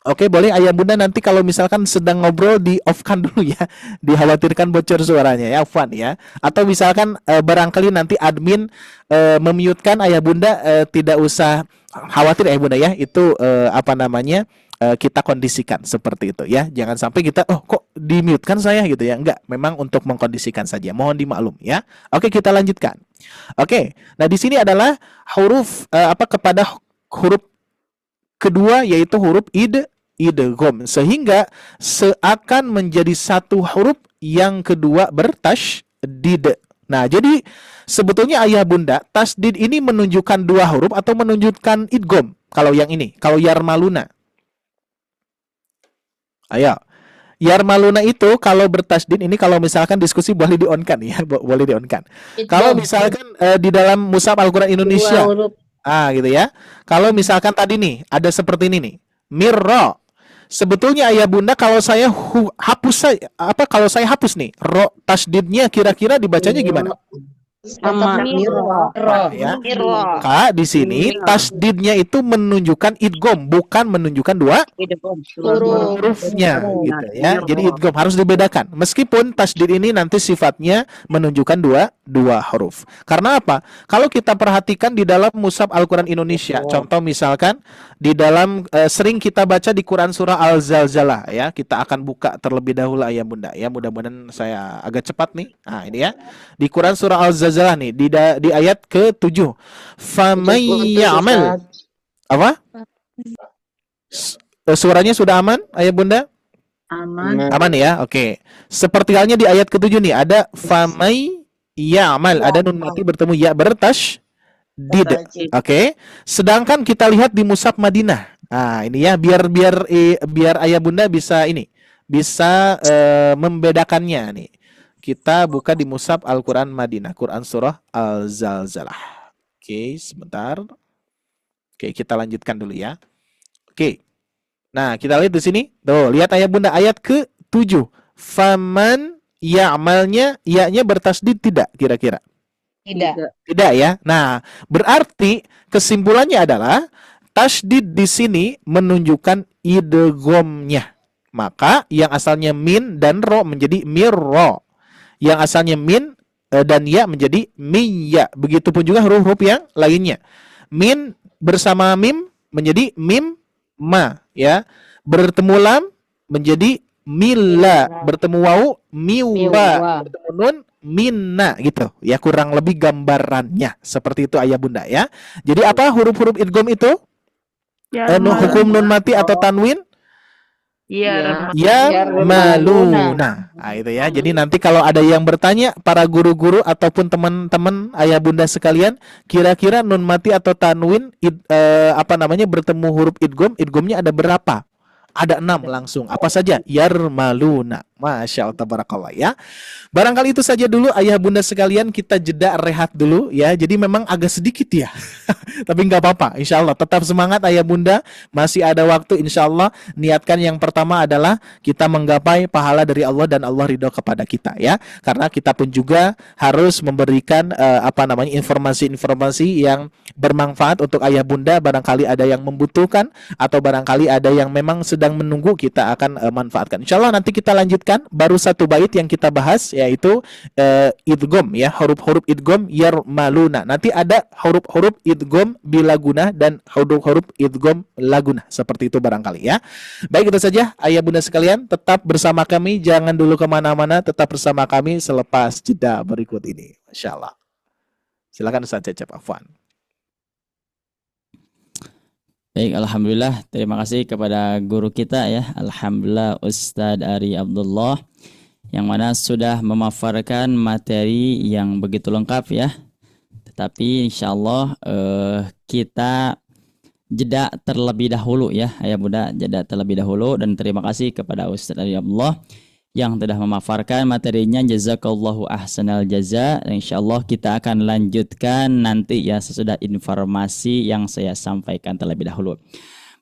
oke, boleh ayah bunda nanti kalau misalkan sedang ngobrol di off-kan dulu ya. Dikhawatirkan bocor suaranya ya, Afwan ya. Atau misalkan barangkali nanti admin memute-kan ayah bunda, tidak usah khawatir ayah bunda ya. Itu kita kondisikan seperti itu ya. Jangan sampai kita kok di-mute-kan saya gitu ya. Enggak, memang untuk mengkondisikan saja. Mohon dimaklum ya. Oke, kita lanjutkan. Oke. Nah, di sini adalah huruf kepada huruf kedua, yaitu huruf idgham, sehingga seakan menjadi satu huruf yang kedua bertasydid. Nah, jadi sebetulnya ayah bunda, tasdid ini menunjukkan dua huruf atau menunjukkan idgham? Kalau yang ini, kalau yarmaluna. Ayo. Yarmaluna itu kalau bertasdid ini, kalau misalkan diskusi boleh di-on-kan ya, boleh di-on-kan. Kalau misalkan di dalam Mushaf Al-Qur'an Indonesia, gitu ya. Kalau misalkan tadi nih ada seperti ini nih, mirro. Sebetulnya ayah bunda kalau saya kalau saya hapus nih ro tasdidnya, kira-kira dibacanya gimana? Sama Ya. Kak, di sini tasdidnya itu menunjukkan idgham, bukan menunjukkan dua hurufnya gitu ya. Jadi idgham harus dibedakan. Meskipun tasdid ini nanti sifatnya menunjukkan dua huruf. Karena apa? Kalau kita perhatikan di dalam Mushaf Al-Qur'an Indonesia, contoh misalkan di dalam sering kita baca di Quran surah Al-Zalzalah ya. Kita akan buka terlebih dahulu ayah bunda ya. Mudah-mudahan saya agak cepat nih. Nah, ini ya. Di Quran surah Al-Zalzalah nih di ayat ke-7. Faman ya'mal. Apa? Suaranya sudah aman ayah bunda? Aman ya. Oke. Seperti halnya di ayat ke-7 nih ada famay ya'mal, ada nun mati bertemu ya bertasydid. Oke. Sedangkan kita lihat di Mushaf Madinah. Nah, ini ya biar ayah bunda bisa membedakannya nih. Kita buka di Mushaf Al-Qur'an Madinah, Quran surah Al-Zalzalah. Oke, sebentar. Oke, kita lanjutkan dulu ya. Oke. Nah, kita lihat di sini. Tuh, lihat ayat bunda ayat ke-7. Faman ya'malnya, ya-nya bertasdid tidak kira-kira? Tidak ya. Nah, berarti kesimpulannya adalah tasdid di sini menunjukkan idghamnya. Maka yang asalnya min dan ro menjadi mirro. Yang asalnya min dan ya menjadi miya. Begitupun juga huruf-huruf yang lainnya. Min bersama mim menjadi mim ma ya. Bertemu lam menjadi milla bertemu wau, miwa Miwa. bertemu nun, minna gitu. Ya kurang lebih gambarannya seperti itu ayah bunda ya. Jadi apa huruf-huruf idgham itu? Hukum nun mati atau tanwin? Ya. Yarmaluna. Nah, itu ya. Jadi nanti kalau ada yang bertanya para guru-guru ataupun teman-teman ayah bunda sekalian, kira-kira nun mati atau tanwin bertemu huruf idgham, idghamnya ada berapa? Ada 6 langsung. Apa saja? Yarmaluna. Masya Allah, tabarakallah ya. Barangkali itu saja dulu ayah bunda sekalian, kita jeda rehat dulu ya. Jadi memang agak sedikit ya. Tapi nggak apa-apa, insya Allah tetap semangat ayah bunda. Masih ada waktu, insya Allah. Niatkan yang pertama adalah kita menggapai pahala dari Allah dan Allah ridho kepada kita ya. Karena kita pun juga harus memberikan informasi-informasi yang bermanfaat untuk ayah bunda. Barangkali ada yang membutuhkan atau barangkali ada yang memang sedang menunggu, kita akan manfaatkan. Insya Allah nanti kita lanjutkan. Baru satu bait yang kita bahas, yaitu idgham ya, huruf-huruf idgham yarmaluna. Nanti ada huruf-huruf idgham bila guna dan huruf-huruf idgham lagunah, seperti itu barangkali ya. Baik, itu saja ayah bunda sekalian, tetap bersama kami, jangan dulu kemana-mana, tetap bersama kami selepas jeda berikut ini, Masya Allah. Silakan Ustaz Cecep, afwan. Baik, alhamdulillah. Terima kasih kepada guru kita ya. Alhamdulillah Ustadz Ari Abdullah yang mana sudah memaparkan materi yang begitu lengkap ya. Tetapi insyaallah kita jeda terlebih dahulu ya, ayah bunda, jeda terlebih dahulu. Dan terima kasih kepada Ustadz Ari Abdullah yang telah memaparkan materinya. Jazakallahu ahsanal jaza. Insyaallah kita akan lanjutkan nanti ya sesudah informasi yang saya sampaikan terlebih dahulu.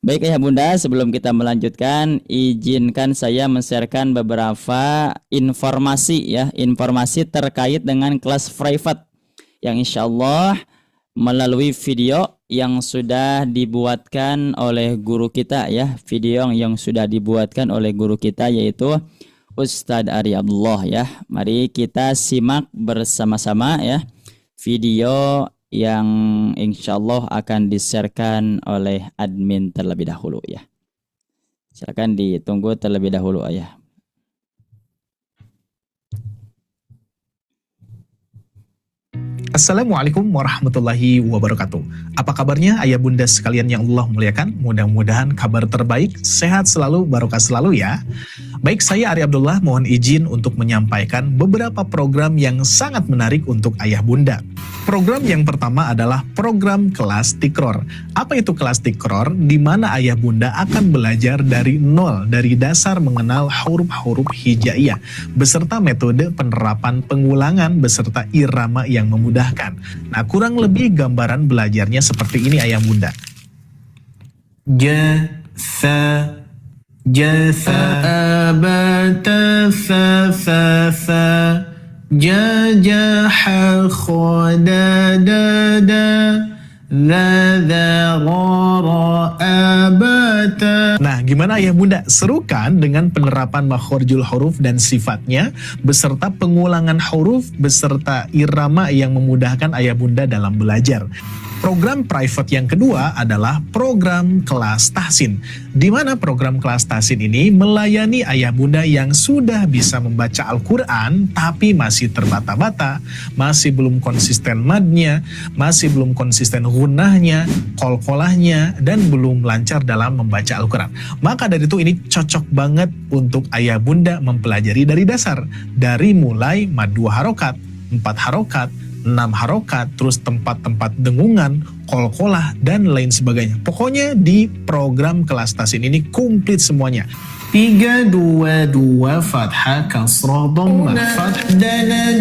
Baik ayah bunda, sebelum kita melanjutkan, izinkan saya men-sharekan beberapa informasi ya, informasi terkait dengan kelas private yang insyaallah melalui video yang sudah dibuatkan oleh guru kita ya, video yang sudah dibuatkan oleh guru kita yaitu Ustadz Ari Abdullah ya. Mari kita simak bersama-sama ya video yang insyaallah akan di-sharekan oleh admin terlebih dahulu ya. Silakan ditunggu terlebih dahulu ayah. Assalamualaikum warahmatullahi wabarakatuh. Apa kabarnya ayah bunda sekalian yang Allah muliakan? Mudah-mudahan kabar terbaik, sehat selalu, barokah selalu ya. Baik, saya Ari Abdullah mohon izin untuk menyampaikan beberapa program yang sangat menarik untuk ayah bunda. Program yang pertama adalah program kelas Tikror. Apa itu kelas Tikror? Di mana ayah bunda akan belajar dari nol, dari dasar mengenal huruf-huruf hijaiyah, beserta metode penerapan pengulangan beserta irama yang memudahkan. Nah, kurang lebih gambaran belajarnya seperti ini ayah bunda. Ja, sa, jasa, abata, fa, jajaha, khodadada, Nah, gimana ayah bunda? Seru kan dengan penerapan makhorijul huruf dan sifatnya, beserta pengulangan huruf, beserta irama yang memudahkan ayah bunda dalam belajar. Program private yang kedua adalah program kelas tahsin, di mana program kelas tahsin ini melayani ayah bunda yang sudah bisa membaca Al-Quran tapi masih terbata-bata, masih belum konsisten madnya, masih belum konsisten gunahnya, kolkolahnya, dan belum lancar dalam membaca Al-Quran. Maka dari itu ini cocok banget untuk ayah bunda mempelajari dari dasar, dari mulai mad 2 harokat, 4 harokat, 6 harokat, terus tempat-tempat dengungan, kolkolah, dan lain sebagainya. Pokoknya di program kelas tahsin ini komplit semuanya. 3, 2, 2, fathah, kasrah, dhammah, fathah, dana,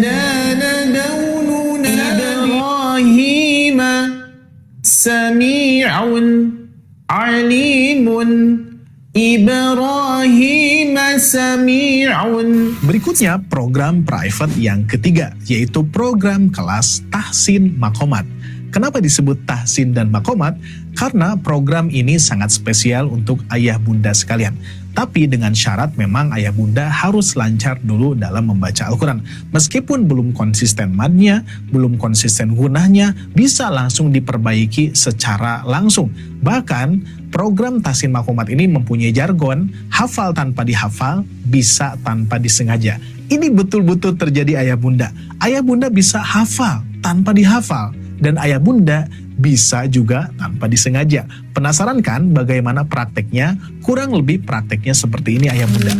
daununa, Ibrahima, sami'un, alimun, Ibrahim sami'un. Berikutnya program private yang ketiga, yaitu program kelas tahsin makomat. Kenapa disebut tahsin dan makomat? Karena program ini sangat spesial untuk ayah bunda sekalian. Tapi dengan syarat memang ayah bunda harus lancar dulu dalam membaca Al-Quran. Meskipun belum konsisten madnya, belum konsisten gunahnya, bisa langsung diperbaiki secara langsung. Bahkan program tahsin makomat ini mempunyai jargon, hafal tanpa dihafal, bisa tanpa disengaja. Ini betul-betul terjadi ayah bunda. Ayah bunda bisa hafal tanpa dihafal, dan ayah bunda bisa juga tanpa disengaja. Penasaran kan bagaimana prakteknya? Kurang lebih prakteknya seperti ini ayah bunda.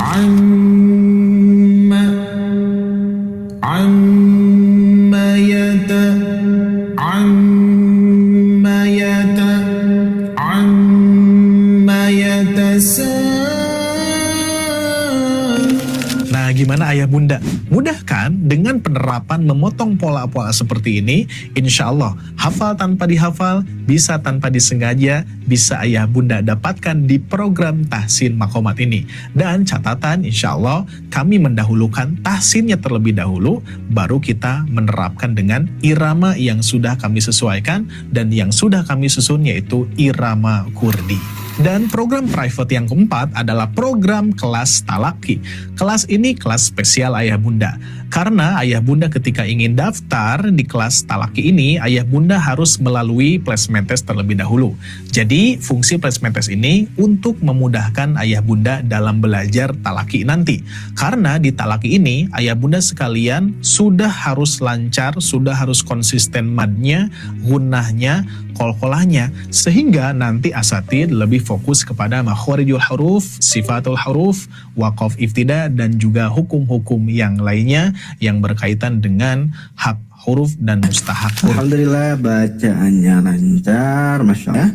Nah, gimana ayah bunda? Mudah kan? Dengan penerapan memotong pola-pola seperti ini, insya Allah hafal tanpa dihafal, bisa tanpa disengaja, bisa ayah bunda dapatkan di program tahsin makomat ini. Dan catatan, insya Allah kami mendahulukan tahsinnya terlebih dahulu, baru kita menerapkan dengan irama yang sudah kami sesuaikan dan yang sudah kami susun, yaitu irama kurdi. Dan program private yang keempat adalah program kelas talaki. Kelas ini kelas spesial ayah bunda. Karena ayah bunda ketika ingin daftar di kelas talaki ini, ayah bunda harus melalui placement test terlebih dahulu. Jadi fungsi placement test ini untuk memudahkan ayah bunda dalam belajar talaki nanti. Karena di talaki ini, ayah bunda sekalian sudah harus lancar, sudah harus konsisten madnya, gunnahnya, qalqalahnya, sehingga nanti asatid lebih fokus kepada makharijul huruf, sifatul huruf, waqaf iftida, dan juga hukum-hukum yang lainnya yang berkaitan dengan hak huruf dan mustahak huruf. Alhamdulillah bacaannya lancar, Masya Allah.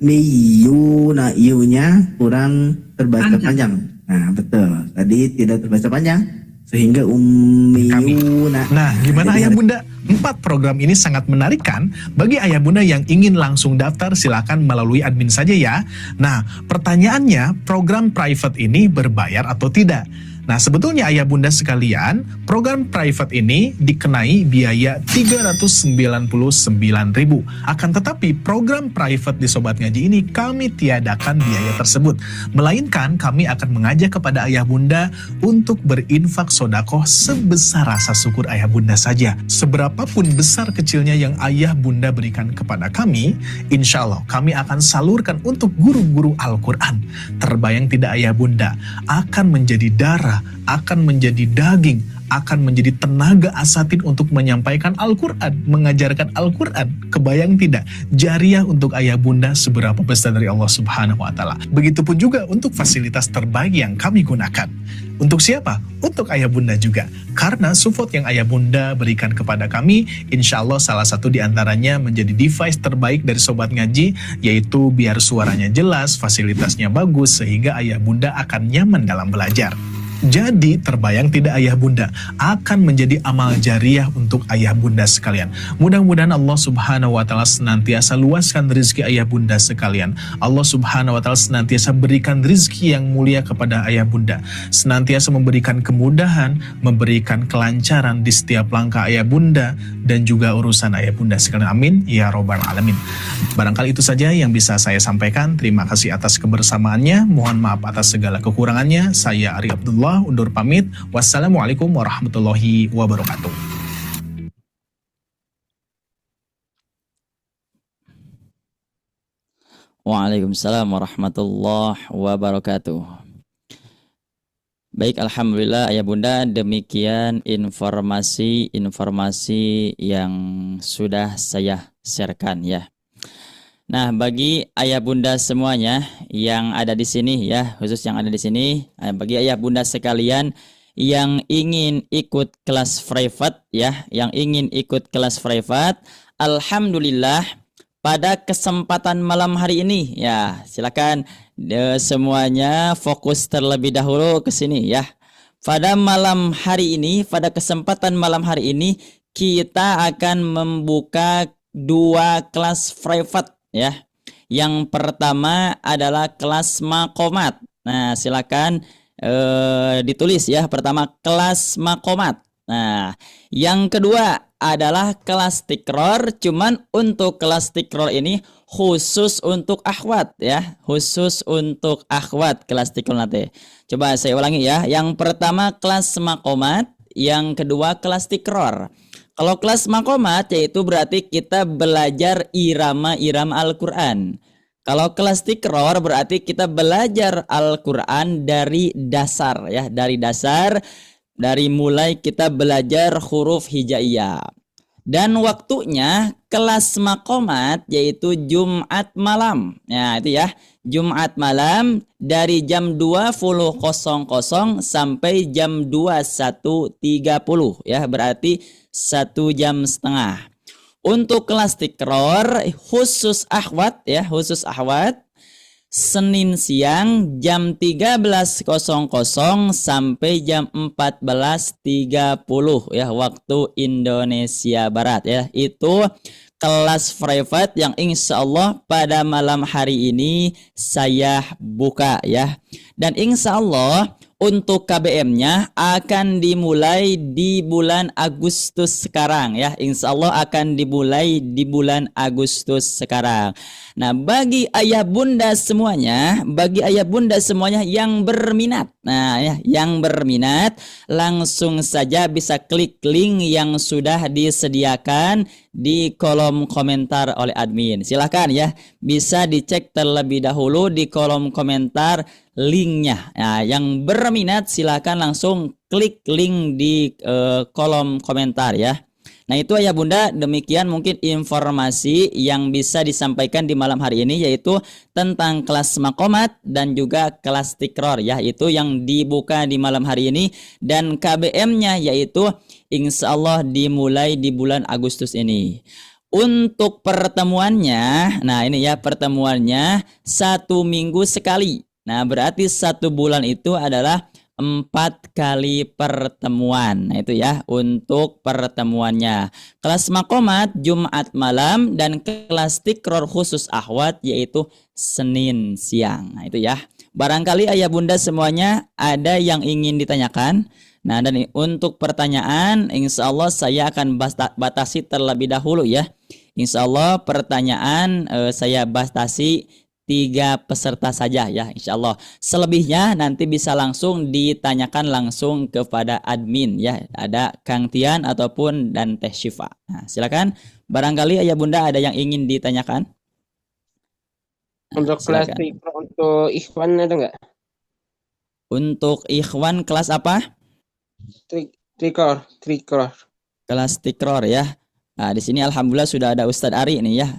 Miyuna, iunya kurang terbaca panjang. Nah betul, tadi tidak terbaca panjang sehingga ummiyuna. Nah, gimana ayah bunda? 4 program ini sangat menarik kan? Bagi ayah bunda yang ingin langsung daftar, silakan melalui admin saja ya. Nah, pertanyaannya, program private ini berbayar atau tidak? Nah, sebetulnya ayah bunda sekalian, program private ini dikenai biaya 399.000. Akan tetapi program private di Sobat Ngaji ini kami tiadakan biaya tersebut. Melainkan kami akan mengajak kepada ayah bunda untuk berinfak sodakoh sebesar rasa syukur ayah bunda saja. Seberapapun besar kecilnya yang ayah bunda berikan kepada kami, insya Allah kami akan salurkan untuk guru-guru Al-Quran. Terbayang tidak ayah bunda, akan menjadi darah, akan menjadi daging, akan menjadi tenaga asatid untuk menyampaikan Al-Quran, mengajarkan Al-Quran. Kebayang tidak? Jariah untuk ayah bunda seberapa besar dari Allah Subhanahu wa Ta'ala. Begitupun juga untuk fasilitas terbaik yang kami gunakan. Untuk siapa? Untuk ayah bunda juga. Karena support yang ayah bunda berikan kepada kami, insya Allah salah satu diantaranya menjadi device terbaik dari Sobat Ngaji, yaitu biar suaranya jelas, fasilitasnya bagus, sehingga ayah bunda akan nyaman dalam belajar. Jadi terbayang tidak ayah bunda, akan menjadi amal jariah untuk ayah bunda sekalian. Mudah-mudahan Allah Subhanahu wa Ta'ala senantiasa luaskan rezeki ayah bunda sekalian. Allah Subhanahu wa Ta'ala senantiasa berikan rezeki yang mulia kepada ayah bunda, senantiasa memberikan kemudahan, memberikan kelancaran di setiap langkah ayah bunda dan juga urusan ayah bunda sekalian. Amin ya robbal alamin. Barangkali itu saja yang bisa saya sampaikan. Terima kasih atas kebersamaannya. Mohon maaf atas segala kekurangannya. Saya Ari Abdullah undur pamit. Wassalamualaikum warahmatullahi wabarakatuh. Waalaikumsalam warahmatullahi wabarakatuh. Baik, alhamdulillah ayah bunda, demikian informasi yang sudah saya sharekan ya. Nah, bagi ayah bunda semuanya yang ada di sini ya, khusus yang ada di sini, bagi ayah bunda sekalian yang ingin ikut kelas private ya, yang ingin ikut kelas private, alhamdulillah pada kesempatan malam hari ini ya, silakan semuanya fokus terlebih dahulu ke sini ya. Pada malam hari ini, pada kesempatan malam hari ini kita akan membuka 2 kelas private ya. Yang pertama adalah kelas makomat. Nah, silakan ditulis ya. Pertama kelas makomat. Nah, yang kedua adalah kelas tikror. Cuman untuk kelas tikror ini khusus untuk akhwat ya. Khusus untuk akhwat kelas tikror nanti. Coba saya ulangi ya. Yang pertama kelas makomat. yang kedua kelas tikror. Kalau kelas makomat yaitu berarti kita belajar irama-irama Al-Quran. Kalau kelas tikror berarti kita belajar Al-Quran dari dasar ya, dari dasar, dari mulai kita belajar huruf hijaiyah. Dan waktunya kelas makomat yaitu Jumat malam. Ya itu ya, Jumat malam dari jam 20.00 sampai jam 21.30 ya, berarti 1 jam setengah. Untuk kelas tikror khusus akhwat ya, khusus akhwat Senin siang jam 13.00 sampai jam 14.30 ya, waktu Indonesia Barat ya. Itu kelas private yang insya Allah pada malam hari ini saya buka ya. Dan insya Allah untuk KBM-nya akan dimulai di bulan Agustus sekarang ya. Insya Allah akan dimulai di bulan Agustus sekarang. Nah, bagi ayah bunda semuanya, yang berminat, nah ya, yang berminat langsung saja bisa klik link yang sudah disediakan di kolom komentar oleh admin. Silahkan ya, bisa dicek terlebih dahulu di kolom komentar linknya. Nah, yang berminat silahkan langsung klik link di kolom komentar ya. Nah itu ayah bunda, demikian mungkin informasi yang bisa disampaikan di malam hari ini, yaitu tentang kelas makomat dan juga kelas tikror ya, itu yang dibuka di malam hari ini. Dan KBM-nya yaitu insya Allah dimulai di bulan Agustus ini. Untuk pertemuannya, nah ini ya pertemuannya 1 minggu sekali. Nah berarti 1 bulan itu adalah 4 kali pertemuan. Nah itu ya untuk pertemuannya. Kelas makomat Jumat malam dan kelas tikror khusus akhwat yaitu Senin siang. Nah itu ya. Barangkali ayah bunda semuanya ada yang ingin ditanyakan. Nah dan untuk pertanyaan insya Allah saya akan batasi terlebih dahulu ya. Insya Allah pertanyaan saya batasi 3 peserta saja ya insya Allah. Selebihnya nanti bisa langsung ditanyakan langsung kepada admin ya. Ada Kang Tian ataupun dan Teh Syifa. Nah, silakan. Barangkali ayah bunda ada yang ingin ditanyakan. Nah, untuk kelas tikror, untuk ikhwan ada nggak? Untuk ikhwan kelas apa? Tikror. Kelas tikror ya. Nah, di sini alhamdulillah sudah ada Ustadz Ari nih ya.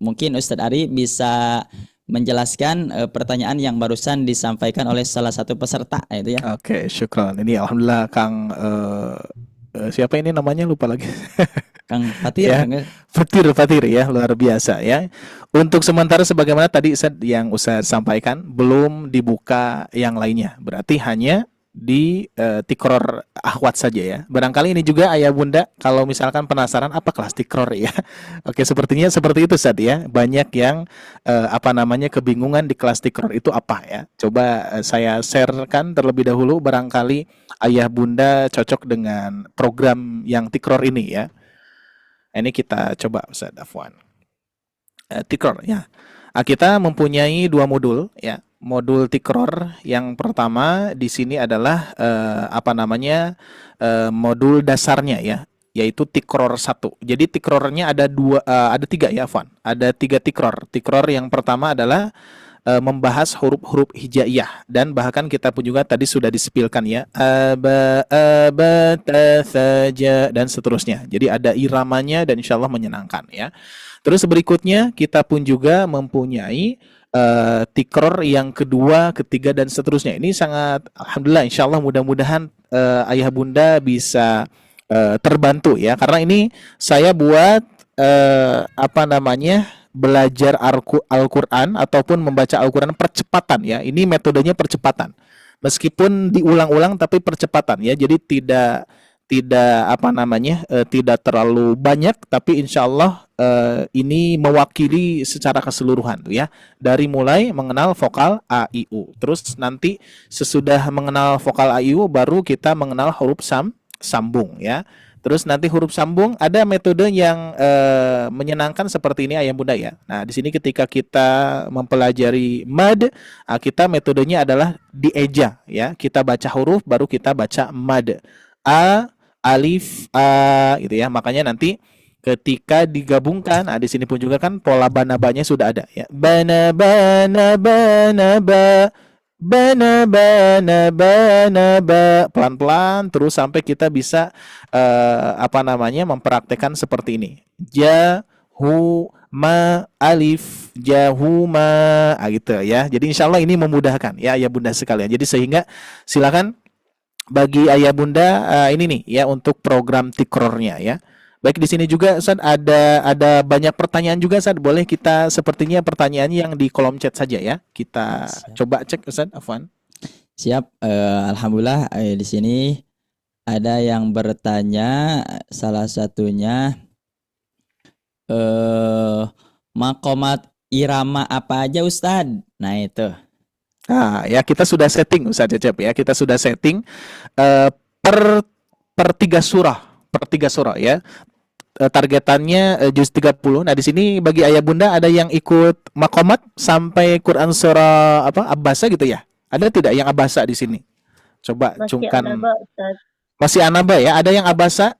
Mungkin Ustadz Ari bisa menjelaskan pertanyaan yang barusan disampaikan oleh salah satu peserta itu ya. Oke, syukran. Ini alhamdulillah Kang siapa ini namanya lupa lagi. Kang Fatir ya, Fatir ya, luar biasa ya. Untuk sementara sebagaimana tadi yang Ustadz sampaikan belum dibuka yang lainnya. Berarti hanya di tikror akhwat saja ya. Barangkali ini juga ayah bunda kalau misalkan penasaran apa kelas tikror ya. Oke, sepertinya seperti itu Ustadz ya. Banyak yang kebingungan di kelas tikror itu apa ya. Coba saya sharekan terlebih dahulu, barangkali ayah bunda cocok dengan program yang tikror ini ya. Ini kita coba Ustadz Afwan. Tikror ya. Kita mempunyai 2 modul ya. Modul tikror yang pertama di sini adalah modul dasarnya ya, yaitu tikror 1. Jadi tikrornya ada 3 ya, Van. Ada 3 tikror. Tikror yang pertama adalah membahas huruf-huruf hijaiyah, dan bahkan kita pun juga tadi sudah disepilkan ya, saja dan seterusnya. Jadi ada iramanya dan insya Allah menyenangkan ya. Terus berikutnya kita pun juga mempunyai tikror yang kedua, ketiga dan seterusnya. Ini sangat alhamdulillah insya Allah mudah-mudahan ayah bunda bisa terbantu ya, karena ini saya buat belajar Al-Quran ataupun membaca Al-Quran percepatan ya. Ini metodenya percepatan, meskipun diulang-ulang tapi percepatan ya. Jadi tidak terlalu banyak, tapi insya Allah ini mewakili secara keseluruhan tuh ya, dari mulai mengenal vokal A, I, U. Terus nanti sesudah mengenal vokal A, I, U baru kita mengenal huruf sambung ya. Terus nanti huruf sambung ada metode yang menyenangkan seperti ini ayah bunda ya. Nah di sini ketika kita mempelajari mad, kita metodenya adalah dieja ya. Kita baca huruf baru kita baca mad. a, alif, a gitu ya. Makanya nanti ketika digabungkan, di sini pun juga kan pola banabanya sudah ada ya. Bana bana bana ba, bana bana bana ba, pelan-pelan terus sampai kita bisa mempraktekkan seperti ini. Jahu ma alif jahuma, gitu ya. Jadi insya Allah ini memudahkan ya ayah bunda sekalian. Jadi sehingga silakan bagi ayah bunda ini nih ya untuk program tikrornya ya. Baik, di sini juga Ustaz ada banyak pertanyaan juga Ustaz. Boleh kita sepertinya pertanyaannya yang di kolom chat saja ya. Kita coba cek Ustaz, afwan. Siap. Alhamdulillah di sini ada yang bertanya, salah satunya makomat irama apa aja Ustadz? Nah itu. Nah ya kita sudah setting Ustadz Cecep ya. Kita sudah setting per 3 surah. Per 3 surah ya. Targetannya juz 30. Nah di sini bagi ayah bunda ada yang ikut makomat sampai Quran surah Abasa gitu ya? Ada tidak yang Abasa di sini? Coba cungkan. Masih Anaba ya? Ada yang Abasa?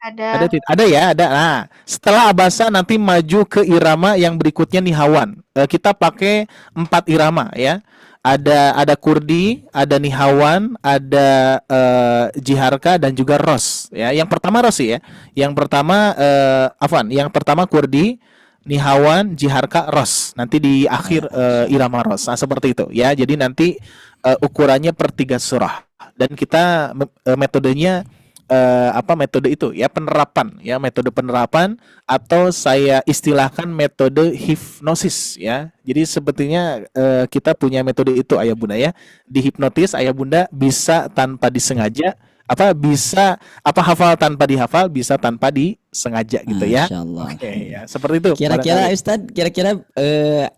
Ada. Ada ya, ada. Nah, setelah Abasa nanti maju ke irama yang berikutnya Nihawan. Kita pakai 4 irama ya. Ada Kurdi, ada Nihawan, ada Jiharka dan juga Ros ya. Yang pertama Ros ya. Yang pertama Kurdi, Nihawan, Jiharka, Ros. Nanti di akhir irama Ros. Nah, seperti itu ya. Jadi nanti ukurannya per 3 surah. Dan kita metodenya metode itu ya, metode penerapan atau saya istilahkan metode hipnosis ya. Jadi sebetulnya kita punya metode itu ayah bunda ya. Dihipnotis ayah bunda bisa tanpa disengaja, bisa hafal tanpa dihafal, bisa tanpa disengaja gitu ya. Insyaallah. Oke ya, seperti itu. Kira-kira Ustadz,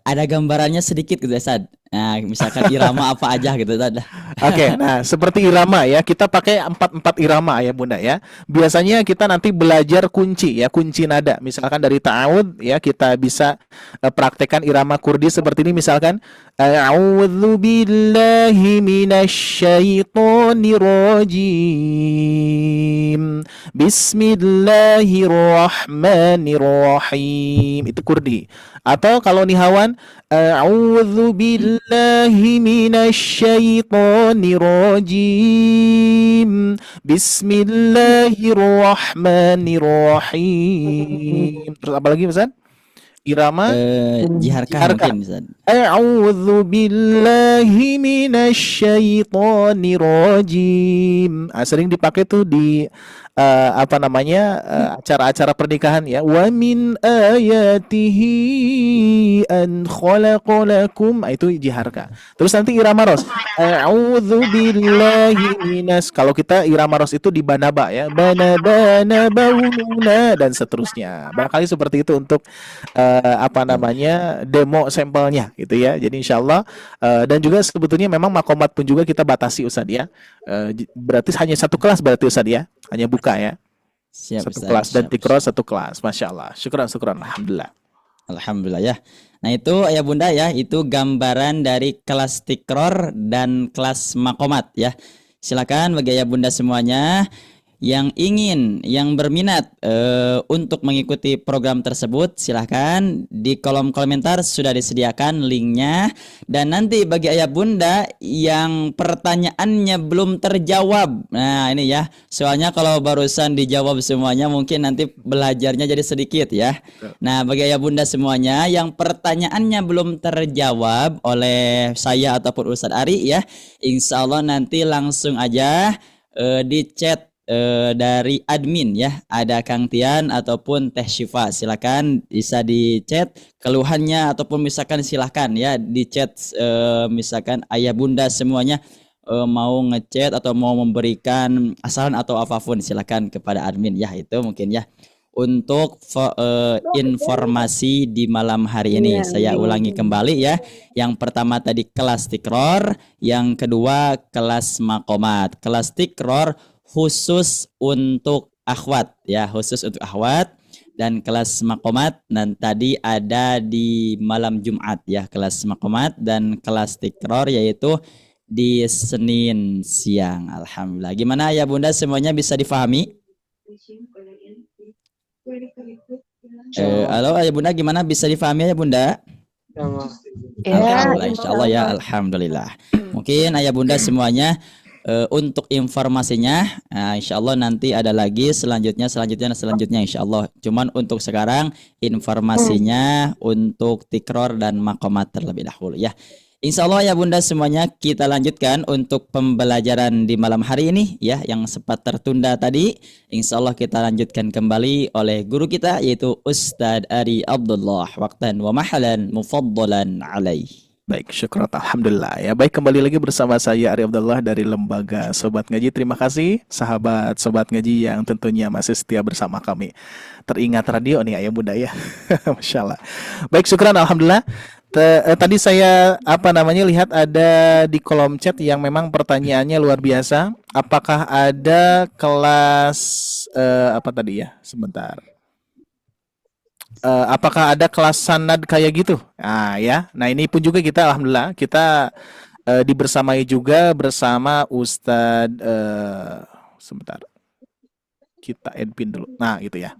ada gambarannya sedikit gitu Ustadz. Nah, misalkan irama apa aja gitu Ustadz. Oke, nah seperti irama ya, kita pakai 4 irama ya bunda ya. Biasanya kita nanti belajar kunci nada. Misalkan dari ta'awud ya, kita bisa praktekkan irama Kurdi seperti ini misalkan a'udzu billahi minasyaitonir rajim. Bismillahirrahmanirrahim. Itu Kurdi. Atau kalau Nihawan a'udzu billahi minasyaitonir rajim. Bismillahirrahmanirrahim. Terus apa lagi Ustaz? Irama Jiharka mungkin Ustaz. A'udzu billahi minasyaitonir rajim. Sering dipakai tuh di acara-acara pernikahan ya. Wa min ayatihi an khalaqalakum, itu Jiharka. Terus nanti irama Ros. A'udzu billahi minas. Kalau kita irama Ros itu di banaba ya. Banabana baununa dan seterusnya. Barangkali seperti itu untuk demo sampelnya gitu ya. Jadi insyaallah dan juga sebetulnya memang makomat pun juga kita batasi Ustaz ya. Berarti hanya 1 kelas berarti Ustaz ya. Hanya buka ya. Siap, 1 kelas dan tikro 1 kelas. Masya Allah. Syukran. Alhamdulillah. Alhamdulillah ya. Nah itu ayah bunda ya, itu gambaran dari kelas tikror dan kelas makomat ya. Silakan bagi ayah bunda semuanya yang berminat untuk mengikuti program tersebut, silahkan di kolom komentar sudah disediakan linknya. Dan nanti bagi ayah bunda yang pertanyaannya belum terjawab, nah ini ya, soalnya kalau barusan dijawab semuanya mungkin nanti belajarnya jadi sedikit ya. Nah bagi ayah bunda semuanya yang pertanyaannya belum terjawab oleh saya ataupun Ustadz Ari ya, insya Allah nanti langsung aja di chat dari admin ya, ada Kang Tian ataupun Teh Syifa, silakan bisa di chat keluhannya ataupun misalkan silakan ya di chat misalkan ayah bunda semuanya mau ngechat atau mau memberikan asalan atau apapun silakan kepada admin ya. Itu mungkin ya untuk informasi di malam hari ini. Saya ulangi kembali ya. Yang pertama tadi kelas tikror, yang kedua kelas makomat. Kelas tikror khusus untuk akhwat ya, khusus untuk akhwat, dan kelas makomat dan tadi ada di malam Jumat ya, kelas makomat dan kelas tikror yaitu di Senin siang. Alhamdulillah. Gimana ya Bunda, semuanya bisa difahami? Halo Ayah Bunda, gimana, bisa difahami ya Bunda? Alhamdulillah, insya Allah ya, alhamdulillah. Mungkin Ayah Bunda semuanya, untuk informasinya, insya Allah nanti ada lagi selanjutnya insya Allah. Cuman untuk sekarang informasinya untuk tikror dan makomat terlebih dahulu ya. Insya Allah ya Bunda semuanya, kita lanjutkan untuk pembelajaran di malam hari ini ya, yang sempat tertunda tadi. Insya Allah kita lanjutkan kembali oleh guru kita, yaitu Ustadz Ari Abdullah, waqtan wa mahalan mufaddalan alaih. Baik, syukur, alhamdulillah ya. Baik, kembali lagi bersama saya Ari Abdullah dari Lembaga Sobat Ngaji. Terima kasih sahabat Sobat Ngaji yang tentunya masih setia bersama kami. Teringat radio nih Ayah Bunda ya. Masya Allah. Baik, syukuran, alhamdulillah. Tadi saya lihat ada di kolom chat yang memang pertanyaannya luar biasa. Apakah ada kelas Sebentar. Apakah ada kelas sanad kayak gitu? Nah ini pun juga kita alhamdulillah kita dibersamai juga bersama Ustadz sebentar. Kita admin dulu. Nah, gitu ya.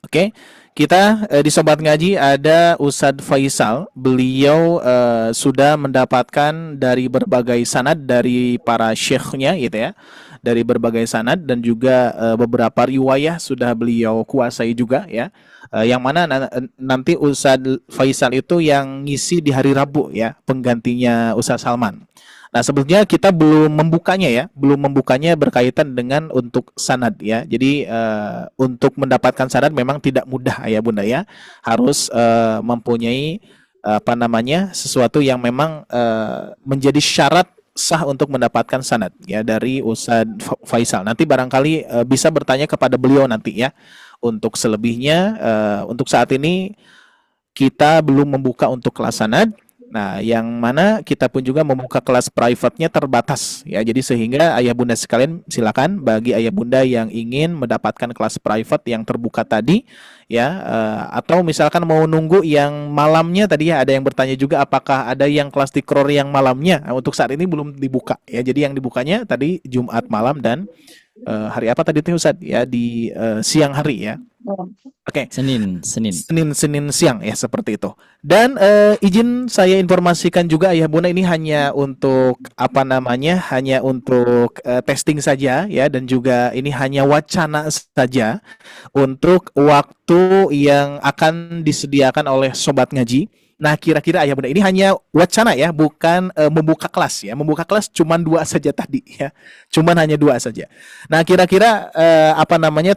Oke, kita di Sobat Ngaji ada Ustadz Faisal. Beliau sudah mendapatkan dari berbagai sanad dari para syekhnya gitu ya. Dari berbagai sanad dan juga beberapa riwayah sudah beliau kuasai juga ya. Yang mana nanti Ustadz Faisal itu yang ngisi di hari Rabu ya, penggantinya Ustadz Salman. Nah, sebetulnya kita belum membukanya berkaitan dengan untuk sanad ya. Jadi untuk mendapatkan sanad memang tidak mudah ya Bunda ya. Harus mempunyai sesuatu yang memang menjadi syarat sah untuk mendapatkan sanad ya dari Ustadz Faisal. Nanti barangkali bisa bertanya kepada beliau nanti ya. Untuk selebihnya untuk saat ini kita belum membuka untuk kelas sanad. Nah, yang mana kita pun juga membuka kelas private-nya terbatas ya. Jadi sehingga Ayah Bunda sekalian silakan bagi Ayah Bunda yang ingin mendapatkan kelas private yang terbuka tadi ya, atau misalkan mau nunggu yang malamnya tadi ya, ada yang bertanya juga apakah ada yang kelas tikror yang malamnya. Nah, untuk saat ini belum dibuka ya. Jadi yang dibukanya tadi Jumat malam dan hari apa tadi Ustaz ya, di siang hari ya. Oke. Senin siang ya, seperti itu. Dan izin saya informasikan juga Ayah Bunda, ini hanya untuk hanya untuk testing saja ya, dan juga ini hanya wacana saja untuk waktu yang akan disediakan oleh Sobat Ngaji. Nah, kira-kira Ayah Bunda, ini hanya wacana ya, bukan membuka kelas ya. Membuka kelas cuman 2 saja tadi ya. Cuman hanya 2 saja. Nah, kira-kira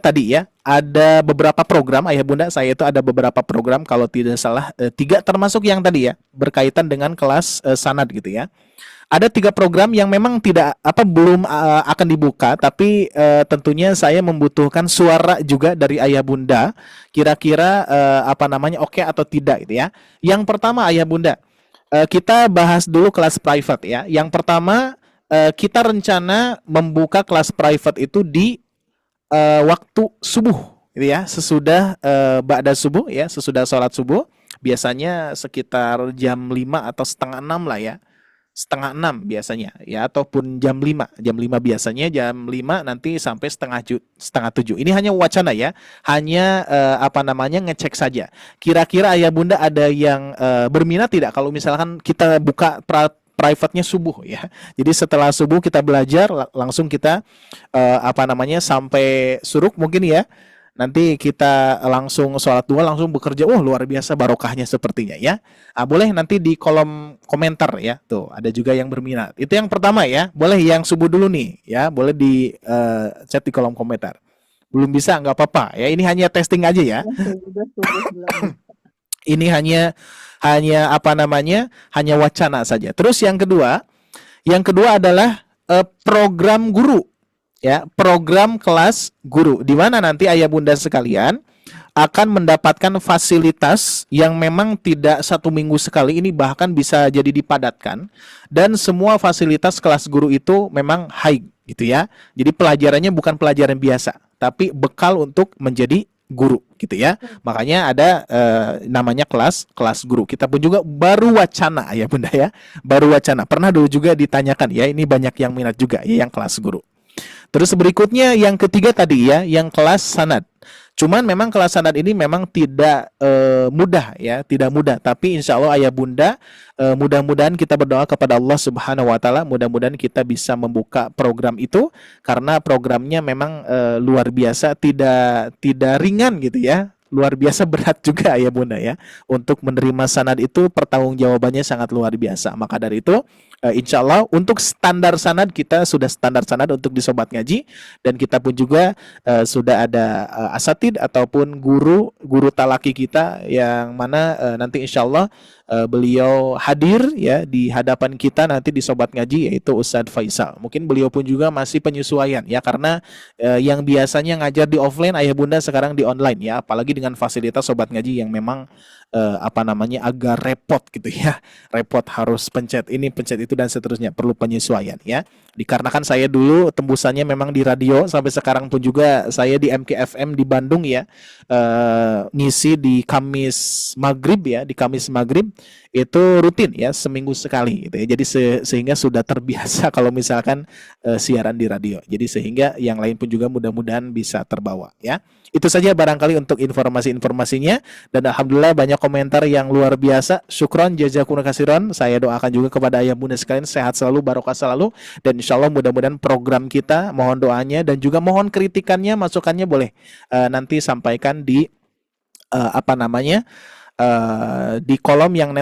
tadi ya, ada beberapa program Ayah Bunda, saya itu ada beberapa program kalau tidak salah 3 termasuk yang tadi ya, berkaitan dengan kelas sanad gitu ya. Ada 3 program yang memang belum akan dibuka, tapi tentunya saya membutuhkan suara juga dari Ayah Bunda. Kira-kira oke atau tidak gitu ya. Yang pertama Ayah Bunda, kita bahas dulu kelas private ya. Yang pertama kita rencana membuka kelas private itu di waktu subuh gitu ya, sesudah ba'da subuh ya, sesudah sholat subuh, biasanya sekitar jam 5 atau setengah 6 lah ya. Setengah 6 biasanya ya, ataupun jam 5 biasanya, jam 5 nanti sampai setengah 7. Ini hanya wacana ya, hanya ngecek saja. Kira-kira Ayah Bunda ada yang berminat tidak kalau misalkan kita buka private-nya subuh ya. Jadi setelah subuh kita belajar langsung kita sampai suruk mungkin ya. Nanti kita langsung sholat 2 langsung bekerja. Luar biasa barokahnya sepertinya ya. Boleh nanti di kolom komentar ya. Tuh, ada juga yang berminat. Itu yang pertama ya. Boleh yang subuh dulu nih ya. Boleh di chat di kolom komentar. Belum bisa nggak apa-apa ya. Ini hanya testing aja ya. Ini hanya hanya wacana saja. Terus yang kedua adalah program guru. Ya, program kelas guru, di mana nanti Ayah Bunda sekalian akan mendapatkan fasilitas yang memang tidak 1 minggu sekali, ini bahkan bisa jadi dipadatkan, dan semua fasilitas kelas guru itu memang high gitu ya. Jadi pelajarannya bukan pelajaran biasa, tapi bekal untuk menjadi guru gitu ya. Makanya ada namanya kelas guru. Kita pun juga baru wacana ya Bunda ya. Baru wacana. Pernah dulu juga ditanyakan ya, ini banyak yang minat juga ya yang kelas guru. Terus berikutnya yang ketiga tadi ya, yang kelas sanad. Cuman memang kelas sanad ini memang tidak mudah ya, tidak mudah. Tapi insya Allah ayah bunda, mudah-mudahan kita berdoa kepada Allah Subhanahu Wa Taala, mudah-mudahan kita bisa membuka program itu karena programnya memang luar biasa, tidak ringan gitu ya. Luar biasa berat juga ya bunda ya. Untuk menerima sanad itu pertanggungjawabannya sangat luar biasa. Maka dari itu insya Allah untuk standar sanad kita sudah standar sanad untuk di Sobat Ngaji, dan kita pun juga sudah ada asatid ataupun guru talaki kita yang mana nanti insya Allah beliau hadir ya di hadapan kita nanti di Sobat Ngaji, yaitu Ustadz Faisal. Mungkin beliau pun juga masih penyesuaian ya, karena yang biasanya ngajar di offline ayah bunda sekarang di online ya, apalagi dengan fasilitas Sobat Ngaji yang memang agak repot gitu ya, repot harus pencet ini pencet itu dan seterusnya, perlu penyesuaian ya. Dikarenakan saya dulu tembusannya memang di radio, sampai sekarang pun juga saya di MKFM di Bandung ya, ngisi di Kamis Maghrib ya, di Kamis Maghrib itu rutin ya, seminggu sekali gitu ya. Jadi sehingga sudah terbiasa kalau misalkan siaran di radio. Jadi sehingga yang lain pun juga mudah-mudahan bisa terbawa ya. Itu saja barangkali untuk informasi-informasinya, dan alhamdulillah banyak komentar yang luar biasa. Syukron jazakumullah khairan. Saya doakan juga kepada ayah bunda sekalian sehat selalu, barokah selalu, dan insyaallah mudah-mudahan program kita mohon doanya dan juga mohon kritikannya, masukannya boleh nanti sampaikan di di kolom yang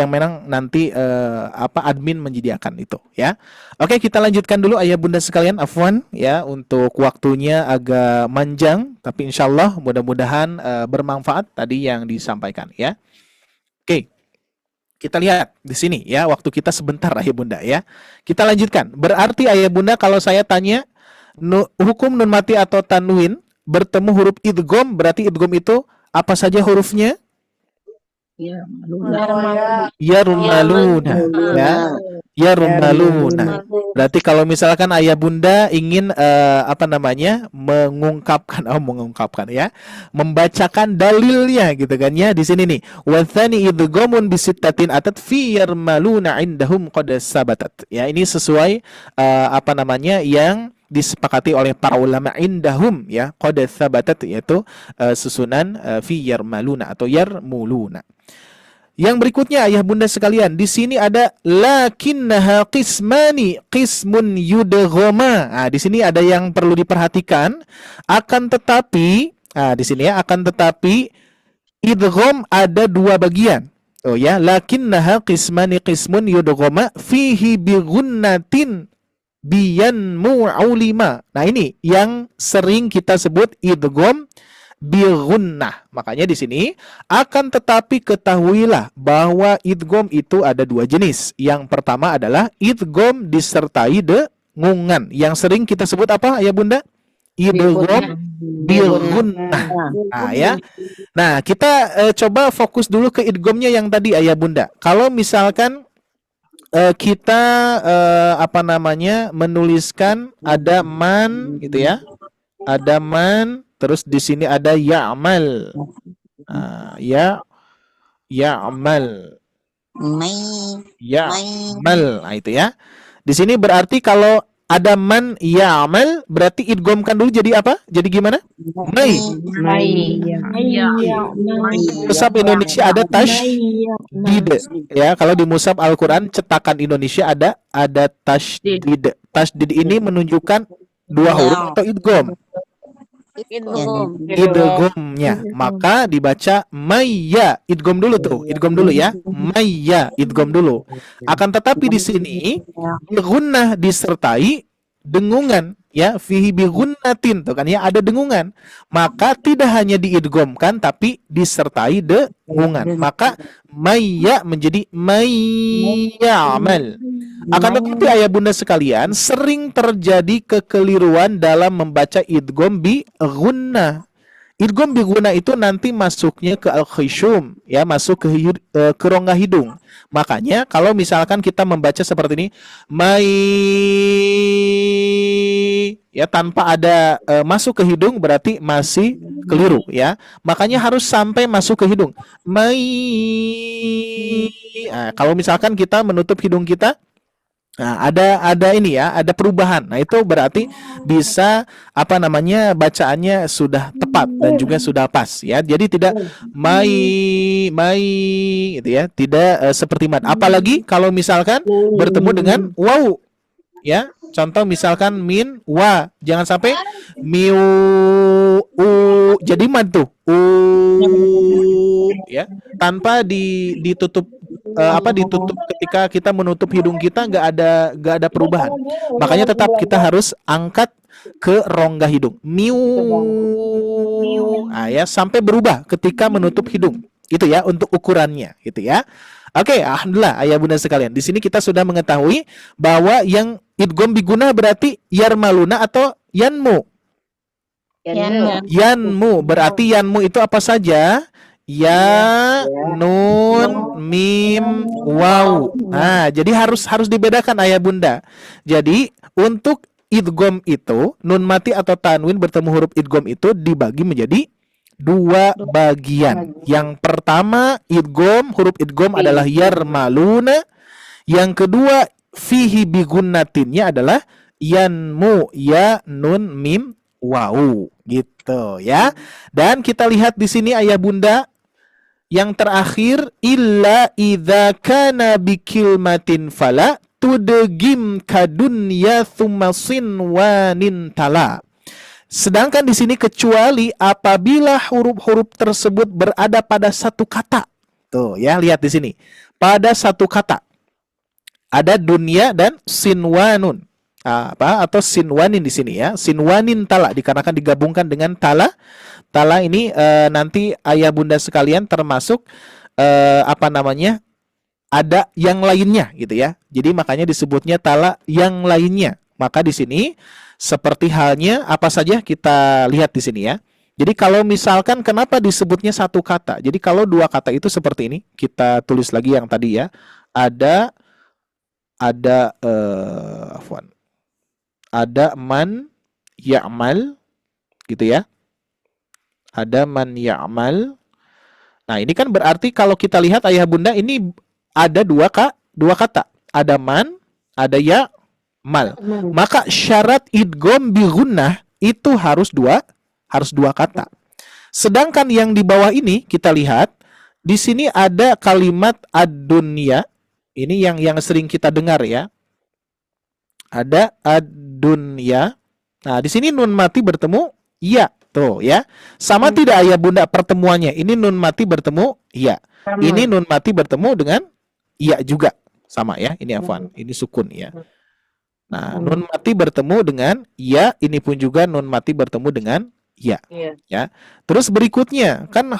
memang nanti admin menyediakan itu ya. Oke, kita lanjutkan dulu ayah bunda sekalian, afwan ya untuk waktunya agak manjang, tapi insyaallah mudah-mudahan bermanfaat tadi yang disampaikan ya. Oke, kita lihat di sini ya, waktu kita sebentar ayah bunda ya. Kita lanjutkan. Berarti ayah bunda kalau saya tanya hukum nun mati atau tanwin bertemu huruf idgham, berarti idgham itu apa saja hurufnya? Yarmaluna ya, yarmaluna. Berarti kalau misalkan ayah bunda ingin mengungkapkan ya, membacakan dalilnya gitu kan ya, di sini nih, wa tsani idghamun bisittatin atat fi yarmaluna indahum qad sabatat ya. Ini sesuai yang disepakati oleh para ulama indahum ya, qad sabatat, yaitu susunan fi yarmaluna atau yarmuluna. Yang berikutnya ayah bunda sekalian, di sini ada lakinnaha qismani qismun yudghama. Nah, di sini ada yang perlu diperhatikan, akan tetapi di sini ya, akan tetapi idgham ada dua bagian. Oh ya, lakinnaha qismani qismun yudghama fihi bi gunnatin biyan mu'ulima. Nah, ini yang sering kita sebut idgham bi-gunnah. Makanya di sini akan tetapi ketahuilah bahwa idgham itu ada dua jenis. Yang pertama adalah idgham disertai dengungan. Yang sering kita sebut apa ya bunda? Idgham bil-gunnah. Nah ya. Nah, kita coba fokus dulu ke idghamnya yang tadi ayah bunda. Kalau misalkan kita menuliskan ada man gitu ya. Ada man, terus di sini ada ya'mal. Ya'mal. Ya'mal. Nah, itu ya. Di sini berarti kalau ada man ya'mal berarti idghamkan dulu jadi apa? Jadi gimana? May. Mushaf Indonesia ada tasydid ya. Kalau di mushaf Al-Qur'an cetakan Indonesia ada tasydid. Tasydid ini menunjukkan dua huruf atau idgham. Idghamnya maka dibaca maya, idgham dulu tuh, idgham dulu ya, maya, idgham dulu. Akan tetapi di sini gunnah disertai dengungan ya, fihi bi gunnatin tuh kan ya, ada dengungan, maka tidak hanya diidghamkan tapi disertai dengungan, maka maya menjadi mayyamal. Akan tetapi ayah bunda sekalian, sering terjadi kekeliruan dalam membaca idgham bi gunnah. Idgham bi gunnah itu nanti masuknya ke al-khishum ya, masuk ke rongga hidung. Makanya kalau misalkan kita membaca seperti ini, mai ya, tanpa ada masuk ke hidung berarti masih keliru ya. Makanya harus sampai masuk ke hidung. Nah, kalau misalkan kita menutup hidung kita, nah, ada ini ya, ada perubahan. Nah, itu berarti bisa apa namanya, bacaannya sudah tepat dan juga sudah pas ya. Jadi tidak mai gitu ya, tidak seperti mad. Apalagi kalau misalkan bertemu dengan waw ya. Contoh misalkan min wa, jangan sampai miu u jadi mad tuh. Ya, tanpa ditutup ditutup ketika kita menutup hidung kita, nggak ada perubahan. Makanya tetap kita harus angkat ke rongga hidung. Miu. Nah, ya, sampai berubah ketika menutup hidung. Itu ya untuk ukurannya gitu ya. Oke, alhamdulillah ayah bunda sekalian. Di sini kita sudah mengetahui bahwa yang idgham biguna berarti yarmaluna atau yanmu. Yanmu berarti yanmu itu apa saja? Ya, nun, mim, waw. Nah, jadi harus dibedakan ayah bunda. Jadi untuk idgham itu, nun mati atau tanwin bertemu huruf idgham itu dibagi menjadi dua bagian. Yang pertama idgham, huruf idgham adalah yarmaluna. Yang kedua fihi bigunnatinnya adalah yanmu, ya, nun, mim, waw, gitu ya. Dan kita lihat di sini ayah bunda, yang terakhir illa idza kana bikilmatin fala tudgim kadunya thumma sinwanin tala. Sedangkan di sini kecuali apabila huruf-huruf tersebut berada pada satu kata. Tuh ya, lihat di sini. Pada satu kata. Ada dunia dan sinwanun. Atau sinwanin di sini ya. Sinwanin tala dikarenakan digabungkan dengan tala. Tala ini nanti ayah bunda sekalian termasuk ada yang lainnya gitu ya. Jadi makanya disebutnya tala yang lainnya. Maka di sini seperti halnya apa saja kita lihat di sini ya. Jadi kalau misalkan kenapa disebutnya satu kata? Jadi kalau dua kata itu seperti ini, kita tulis lagi yang tadi ya. Ada man ya'mal gitu ya. Ada man ya'mal. Nah, ini kan berarti kalau kita lihat ayah bunda ini ada dua kata. Ada man, ada ya mal. Maka syarat idgham bi gunnah itu harus dua kata. Sedangkan yang di bawah ini kita lihat di sini ada kalimat ad-dunya. Ini yang sering kita dengar ya. Ada ad-dunya. Nah, di sini nun mati bertemu ya. Tuh ya. Sama tidak ayah bunda pertemuannya? Ini nun mati bertemu ya. Ini nun mati bertemu dengan ya juga. Sama ya. Ini afwan. Ini sukun ya. Nah, nun mati bertemu dengan ya, ini pun juga nun mati bertemu dengan ya. Ya. Terus berikutnya kan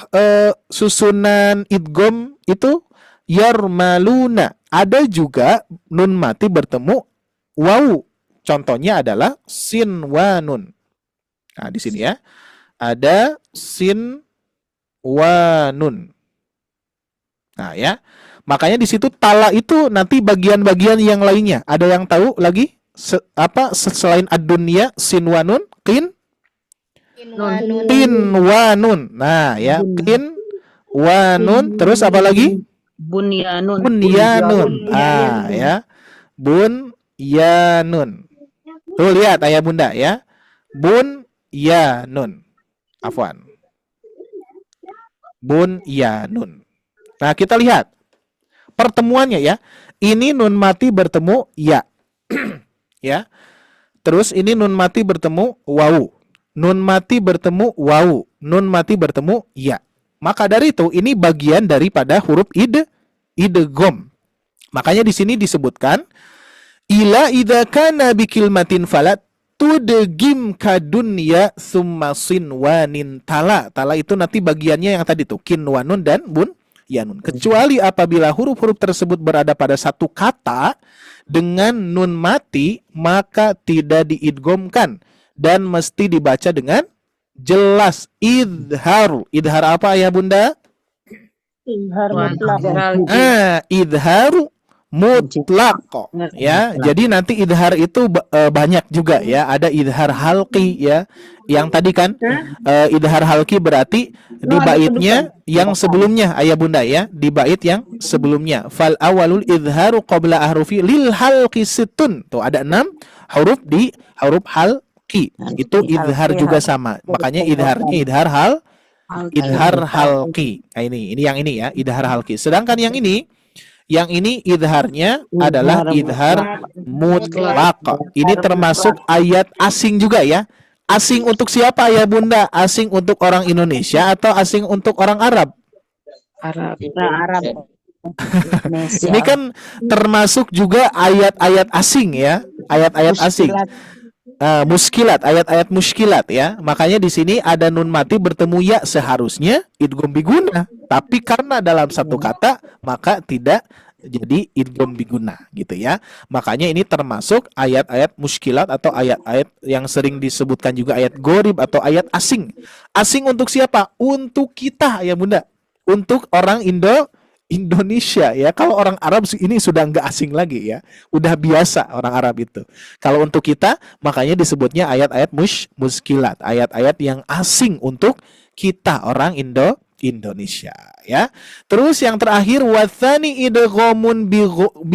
susunan idgham itu yarmaluna. Ada juga nun mati bertemu waw. Contohnya adalah sinwanun. Nah, di sini ya. Ada sinwanun. Nah, ya. Makanya di situ tala itu nanti bagian-bagian yang lainnya. Ada yang tahu lagi? Selain ad-dunya, sinwanun, qinwanun. Nah, ya, qinwanun, terus apa lagi? Bunyanun. Ah, ya. Bunyanun. Tuh lihat ayah bunda ya. Bunyanun. Afwan. Bunyanun. Nah, kita lihat pertemuannya ya. Ini nun mati bertemu ya. Ya. Terus ini nun mati bertemu waw. Nun mati bertemu waw. Nun mati bertemu ya. Maka dari itu ini bagian daripada huruf idgham. Makanya di sini disebutkan ila idza kana bikilmatin falat tudgim kadunya summa sinwanin tala. Tala itu nanti bagiannya yang tadi tuh kinwanun dan yanun. Kecuali apabila huruf-huruf tersebut berada pada satu kata dengan nun mati, maka tidak diidghamkan dan mesti dibaca dengan jelas. Idhar. Idhar apa ya bunda? Izhar mutlak. Idhar mutlaq ya. Jadi nanti idhar itu banyak juga ya. Ada idhar halqi ya. Yang tadi kan idhar halqi berarti di baitnya yang sebelumnya ayah bunda ya, di bait yang sebelumnya. Fal awalul idharu qabla ahrufi lil halqi situn. Tuh ada 6 huruf di huruf halqi. Itu idhar juga sama. Makanya idharnya idhar halqi. Nah, ini yang ini ya, idhar halqi. Sedangkan yang ini idharnya adalah idhar mutlaq. Ini termasuk ayat asing juga ya. Asing untuk siapa ya bunda? Asing untuk orang Indonesia atau asing untuk orang Arab? Arab. Ini kan termasuk juga ayat-ayat asing ya. Ayat-ayat asing. Muskilat, ayat-ayat muskilat ya. Makanya di sini ada nun mati bertemu ya, seharusnya idgham biguna. Tapi karena dalam satu kata, maka tidak jadi idgham biguna gitu ya. Makanya ini termasuk ayat-ayat muskilat atau ayat-ayat yang sering disebutkan juga ayat gorib atau ayat asing. Asing untuk siapa? Untuk kita ya bunda. Untuk orang Indonesia ya. Kalau orang Arab ini sudah nggak asing lagi ya. Udah biasa orang Arab itu. Kalau untuk kita makanya disebutnya ayat-ayat muskilat, ayat-ayat yang asing untuk kita orang Indonesia ya. Terus yang terakhir wathani idghamun bi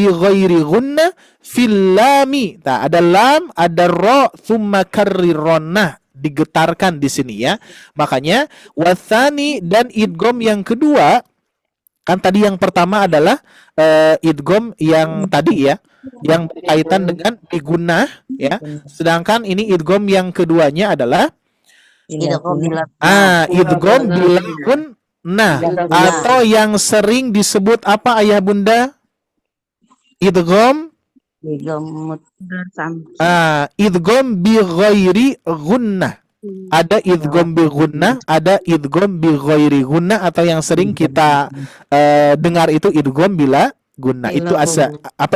ghairi gunna fil lami. Nah, ada lam, ada ra, tsumma karrironna, digetarkan di sini ya. Makanya wathani dan idgham yang kedua. Kan tadi yang pertama adalah idgham yang tadi ya, yang berkaitan dengan bigunnah ya. Sedangkan ini idgham yang keduanya adalah idgham bila gunnah atau yang sering disebut apa ayah bunda? Idgham idgham bi ghairi gunnah. Ada idgham bi gunnah, ada idgham bi ghairi gunnah, atau yang sering kita dengar itu idgham bila gunnah. Itu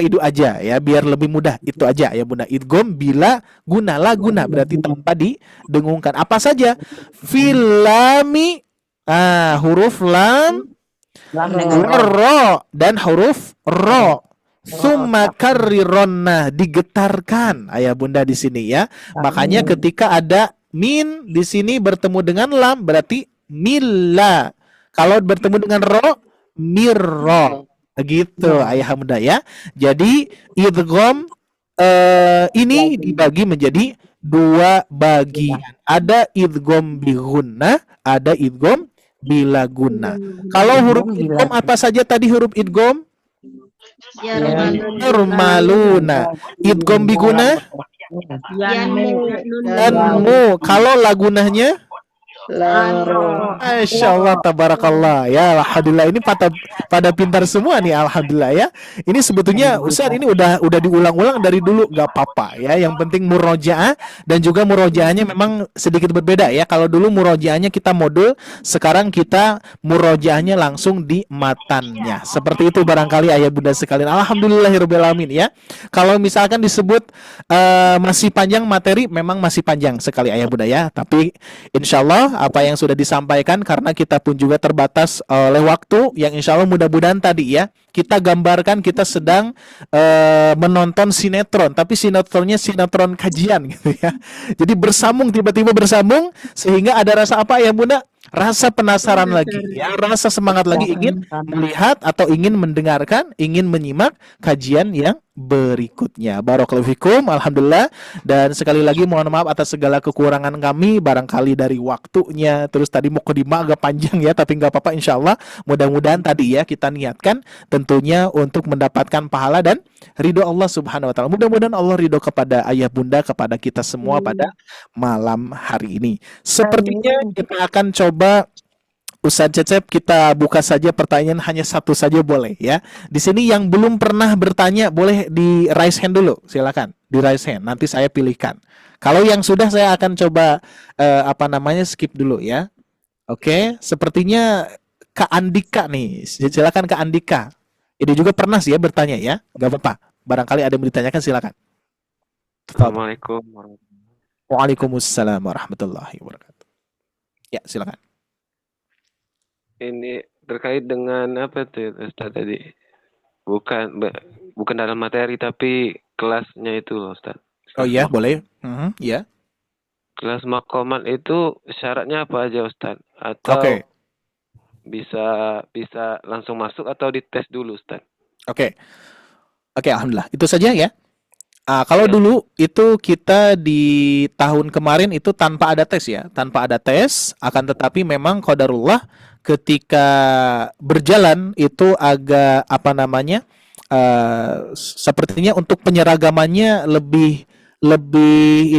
itu aja ya, biar lebih mudah. Itu aja ya bunda. Idgham bila gunnah, la gunnah berarti tanpa didengungkan. Apa saja? Fil lami, huruf lam, ro, dan huruf ro. Summa karrironna, digetarkan ayah bunda di sini ya. Makanya ketika ada min di sini bertemu dengan lam berarti milla. Kalau bertemu dengan ro, mirro. Gitu ayah bunda ya. Jadi idgham ini dibagi menjadi dua bagian. Ada idgham bi gunnah, ada idgham bila gunnah. Kalau huruf idgham apa saja tadi huruf idgham? Yarmaluna. Idgham bi gunnah? Yanmu. Kalau lagunahnya? Masya Allah, tabarakallah ya, alhamdulillah. Ini pada pintar semua nih, alhamdulillah ya. Ini sebetulnya Ustaz ini udah diulang-ulang dari dulu, gak apa-apa ya. Yang penting murojaah, dan juga murojaahnya memang sedikit berbeda ya. Kalau dulu murojaahnya kita modul, sekarang kita murojaahnya langsung di matannya. Seperti itu barangkali ayah bunda sekalian. Alhamdulillahirabbil alamin ya. Kalau misalkan disebut masih panjang materi, memang masih panjang sekali ayah bunda ya. Tapi insya Allah apa yang sudah disampaikan, karena kita pun juga terbatas oleh waktu, yang insya Allah mudah-mudahan tadi ya kita gambarkan kita sedang menonton sinetron, tapi sinetronnya sinetron kajian gitu ya. Jadi bersambung, tiba-tiba bersambung, sehingga ada rasa apa ya bunda? Rasa penasaran lagi ya, rasa semangat lagi, ingin melihat atau ingin mendengarkan, ingin menyimak kajian yang berikutnya. Barakallahu fikum, alhamdulillah. Dan sekali lagi mohon maaf atas segala kekurangan kami, barangkali dari waktunya, terus tadi mukadimah agak panjang ya, tapi nggak apa-apa insyaallah. Mudah-mudahan tadi ya kita niatkan tentunya untuk mendapatkan pahala dan ridho Allah Subhanahu wa taala. Mudah-mudahan Allah ridho kepada ayah bunda, kepada kita semua pada malam hari ini. Sepertinya kita akan coba Ustadz Cecep, kita buka saja pertanyaan, hanya satu saja boleh ya. Di sini yang belum pernah bertanya boleh di raise hand dulu, silakan di raise hand. Nanti saya pilihkan. Kalau yang sudah saya akan coba skip dulu ya. Oke, sepertinya Kak Andika nih, silakan Kak Andika. Ini juga pernah sih ya bertanya ya, nggak apa-apa. Barangkali ada yang ditanyakan, silakan. Assalamualaikum warahmatullahi wabarakatuh. Waalaikumsalam warahmatullahi wabarakatuh. Ya, silakan. Ini terkait dengan apa tuh Ustaz tadi? bukan dalam materi tapi kelasnya itu loh Ustaz. Oh iya, boleh. Ya. Kelas makomat itu syaratnya apa aja Ustaz? Atau Oke. bisa langsung masuk atau dites dulu Ustaz? Oke, alhamdulillah. Itu saja ya. Kalau dulu itu kita di tahun kemarin itu tanpa ada tes ya, tanpa ada tes. Akan tetapi memang qadarullah ketika berjalan itu agak sepertinya untuk penyeragamannya lebih lebih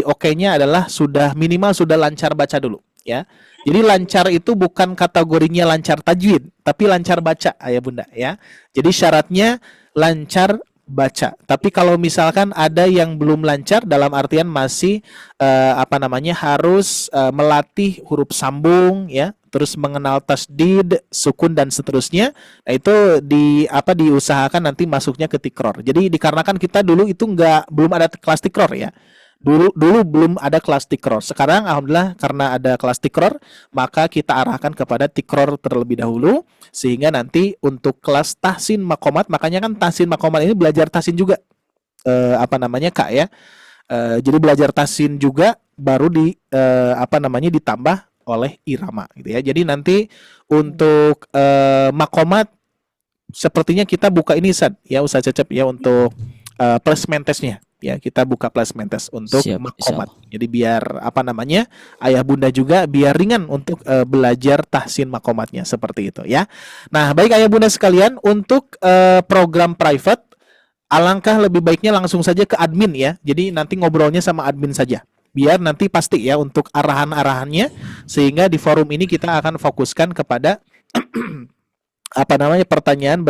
oke-nya adalah sudah minimal sudah lancar baca dulu ya. Jadi lancar itu bukan kategorinya lancar tajwid, tapi lancar baca ayah bunda ya. Jadi syaratnya lancar baca. Tapi kalau misalkan ada yang belum lancar dalam artian masih harus melatih huruf sambung ya, terus mengenal tasdid, sukun dan seterusnya. Nah, itu diusahakan nanti masuknya ke tikror. Jadi dikarenakan kita dulu itu belum ada kelas tikror ya. Dulu belum ada kelas tikror. Sekarang alhamdulillah karena ada kelas tikror, maka kita arahkan kepada tikror terlebih dahulu sehingga nanti untuk kelas tahsin makomat, makanya kan tahsin makomat ini belajar tahsin juga Kak ya. Jadi belajar tahsin juga baru ditambah oleh irama gitu ya. Jadi nanti untuk makomat sepertinya kita buka ini Ustaz Cecep ya untuk placement testnya. Ya, kita buka placement test untuk makomat. Jadi biar ayah bunda juga biar ringan untuk belajar tahsin makomatnya seperti itu ya. Nah, baik ayah bunda sekalian, untuk program private alangkah lebih baiknya langsung saja ke admin ya. Jadi nanti ngobrolnya sama admin saja. Biar nanti pasti ya untuk arahan-arahannya, sehingga di forum ini kita akan fokuskan kepada pertanyaan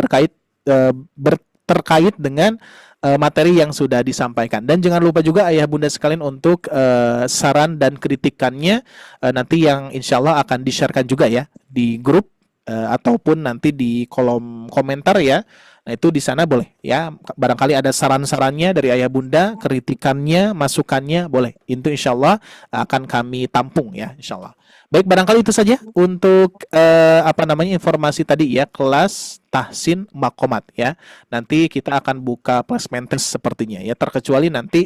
terkait dengan materi yang sudah disampaikan. Dan jangan lupa juga ayah bunda sekalian untuk saran dan kritikannya nanti yang insya Allah akan di-sharekan juga ya di grup ataupun nanti di kolom komentar ya. Nah, itu di sana boleh ya. Barangkali ada saran-sarannya dari ayah bunda, kritikannya, masukannya boleh. Itu insya Allah akan kami tampung ya, insya Allah. Baik, barangkali itu saja untuk informasi tadi ya, kelas tahsin makomat ya. Nanti kita akan buka placement test sepertinya ya, terkecuali nanti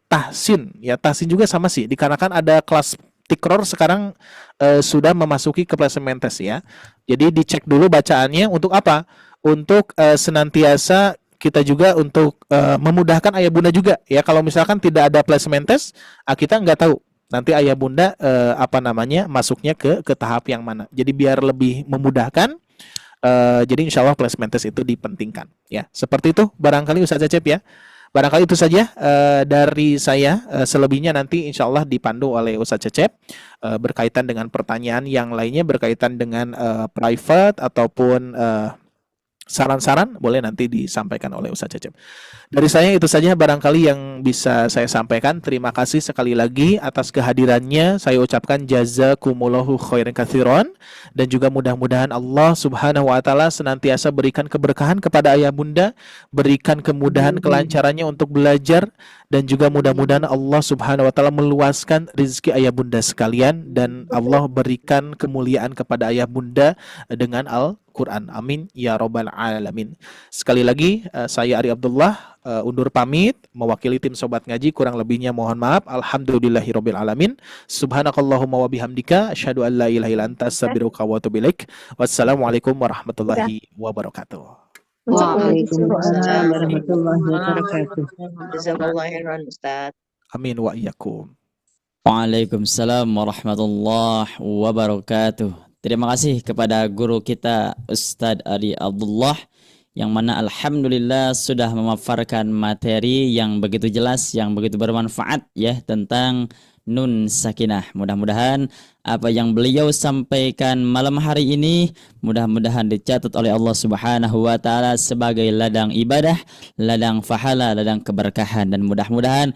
tahsin ya. Tahsin juga sama sih, dikarenakan ada kelas tikror sekarang sudah memasuki ke placement test ya. Jadi dicek dulu bacaannya untuk apa? Untuk senantiasa kita juga untuk memudahkan ayah bunda juga ya. Kalau misalkan tidak ada placement test, kita nggak tahu nanti ayah bunda masuknya ke tahap yang mana. Jadi biar lebih memudahkan, jadi insya Allah placement test itu dipentingkan ya. Seperti itu barangkali Ustaz Cecep ya. Barangkali itu saja dari saya. Selebihnya nanti insya Allah dipandu oleh Ustaz Cecep berkaitan dengan pertanyaan yang lainnya, berkaitan dengan private ataupun saran-saran boleh nanti disampaikan oleh Ustaz Cecep. Dari saya itu saja barangkali yang bisa saya sampaikan. Terima kasih sekali lagi atas kehadirannya. Saya ucapkan jazakumullahu khairan katsiran, dan juga mudah-mudahan Allah Subhanahu wa taala senantiasa berikan keberkahan kepada ayah bunda, berikan kemudahan kelancarannya untuk belajar, dan juga mudah-mudahan Allah Subhanahu wa taala meluaskan rezeki ayah bunda sekalian, dan Allah berikan kemuliaan kepada ayah bunda dengan Al-Quran. Amin ya robbal alamin. Sekali lagi saya Ari Abdullah undur pamit mewakili tim Sobat Ngaji, kurang lebihnya mohon maaf. Alhamdulillahirabbil alamin. Subhanakallahumma wa bihamdika asyhadu an la ilaha illa anta astaghfiruka wa atubu ilaik. Wassalamualaikum warahmatullahi wabarakatuh. Waalaikumsalam warahmatullahi wabarakatuh. Jazakallahu khairan Ustaz. Amin wa iyyakum. Waalaikumsalam warahmatullahi wabarakatuh. Terima kasih kepada guru kita Ustadz Ari Abdullah, yang mana alhamdulillah sudah memaparkan materi yang begitu jelas, yang begitu bermanfaat ya, tentang Nun Sakinah. Mudah-mudahan apa yang beliau sampaikan malam hari ini mudah-mudahan dicatat oleh Allah Subhanahu wa taala sebagai ladang ibadah, ladang pahala, ladang keberkahan, dan mudah-mudahan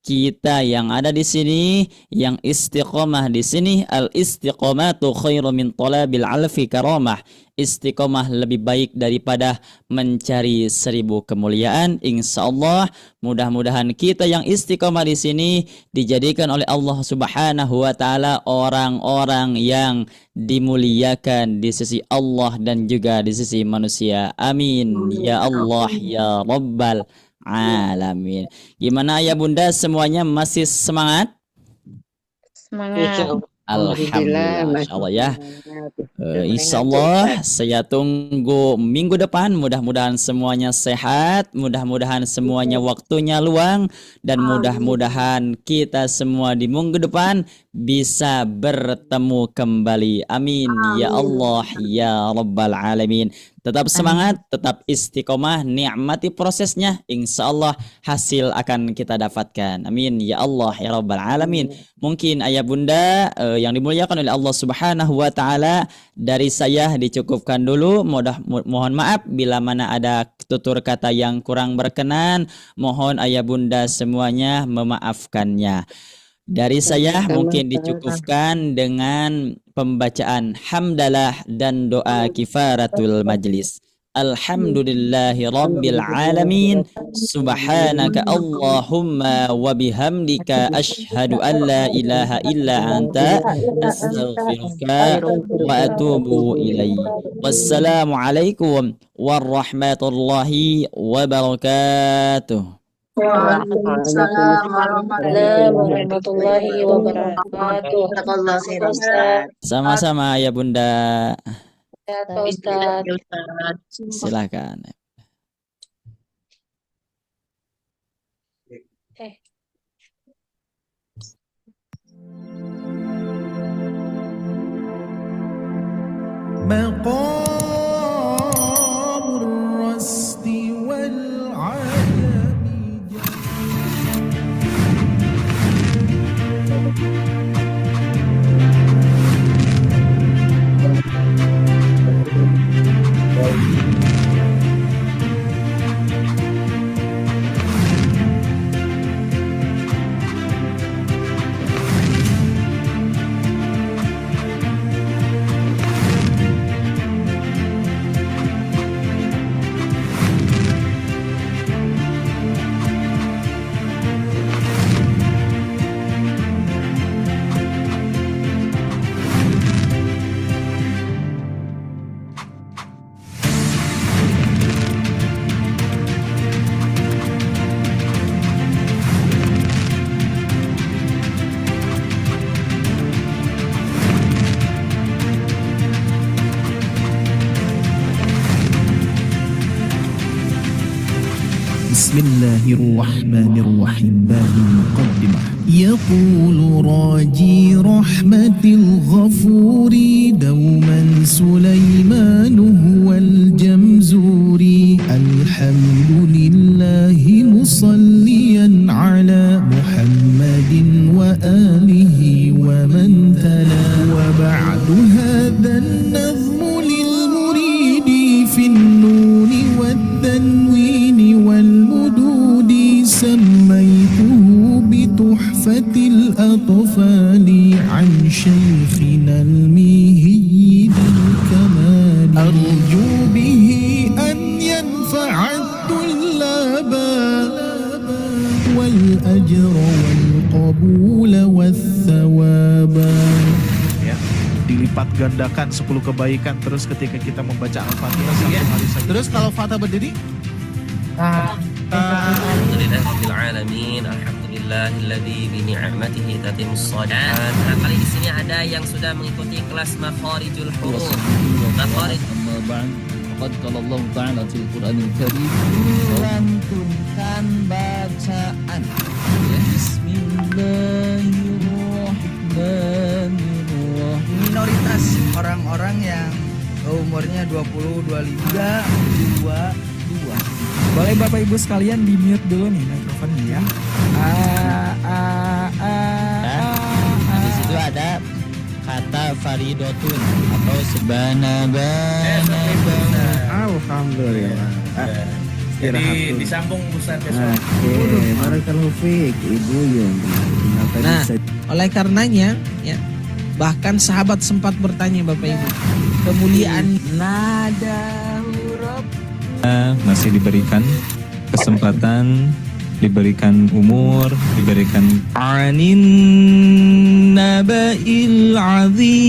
kita yang ada di sini, yang istiqomah di sini, al istiqomatu khairu min talabil alfi karamah. Istiqomah lebih baik daripada mencari 1000 kemuliaan. Insyaallah mudah-mudahan kita yang istiqomah di sini dijadikan oleh Allah Subhanahu wa taala orang-orang yang dimuliakan di sisi Allah dan juga di sisi manusia. Amin ya Allah ya Rabbal alamin. Gimana ya Bunda, semuanya masih semangat? Semangat. Alhamdulillah, Masya Allah ya. Insya Allah saya tunggu minggu depan. Mudah-mudahan semuanya sehat, mudah-mudahan semuanya waktunya luang, dan mudah-mudahan kita semua di minggu depan bisa bertemu kembali. Amin ya Allah ya Rabbal alamin. Tetap semangat, tetap istiqomah, nikmati prosesnya. Insya Allah hasil akan kita dapatkan. Amin ya Allah ya Rabbal alamin. Mungkin ayah bunda yang dimuliakan oleh Allah Subhanahu wa taala, dari saya dicukupkan dulu. Mohon maaf bila mana ada tutur kata yang kurang berkenan. Mohon ayah bunda semuanya memaafkannya. Dari saya mungkin dicukupkan dengan pembacaan hamdalah dan doa kifaratul majlis. Alhamdulillahi rabbil alamin. Subhanaka Allahumma wa bihamdika ashhadu an la ilaha illa anta astaghfiruka wa atubu ilaik. Wassalamualaikum warahmatullahi wabarakatuh. Waalaikumsalam warahmatullahi wabarakatuh. Sama-sama ya Bunda. Ustaz. Silakan. Maqamur rasdi wal Bismillahirrahmanirrahim. Bagi muqaddimah. Yaqulu raji rahmatil ghafuri dauman Sulaiman huwal jamzuri. Alhamdulillahi musalliyan ala Muhammadin wa alihi wa man tala. Wa ba'du hadha an-nazmu lil muridi fin nuni wad tanwini wal سميته بتحفة الأطفال عن شيخنا الميهي بالكمال أرجو به أن ينفع الطلاب والأجر والقبول والثواب. Dilipat gandakan 10 kebaikan terus ketika kita membaca Al-Fatihah satu hari saja. Terus kalau Fatah berdiri? Alhamdulillahirabbil alamin. Alhamdulillahilladzi bi ni'matihi tatimmus shalihat. Nah, kali di sini ada yang sudah mengikuti kelas makharijul huruf. Makharij amma ba'd. Qad qala Allah Ta'ala fil Qur'anil Karim, lantunkan bacaan. Bismillahirrahmanirrahim. Minoritas orang-orang yang umurnya 20, 25, 22. Boleh Bapak Ibu sekalian di mute dulu nih mikrofonnya ya. Di situ ada kata faridotun atau subhanallah. Alhamdulillah. Jadi disambung Ustaz besok. Oke, barakallahu fiik Ibu Yun. Nah, oleh karenanya ya, bahkan sahabat sempat bertanya Bapak Ibu, kemuliaan nada huruf masih diberikan kesempatan, diberikan umur, diberikan anin nabail azim.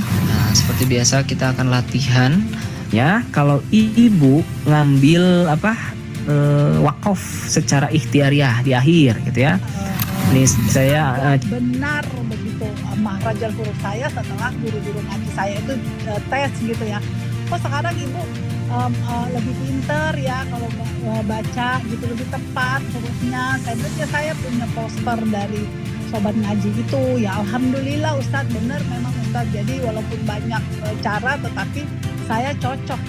Nah, seperti biasa kita akan latihan ya. Kalau ibu ngambil wakaf secara ikhtiariah di akhir gitu ya. Ini saya benar begitu mahrajal huruf saya setelah guru-guru ngaji saya itu tes gitu ya. Kok sekarang ibu lebih pinter ya kalau baca gitu, lebih tepat hurufnya. Saya punya poster dari sobat ngaji itu ya, alhamdulillah Ustadz, benar memang Ustadz. Jadi walaupun banyak cara tetapi saya cocok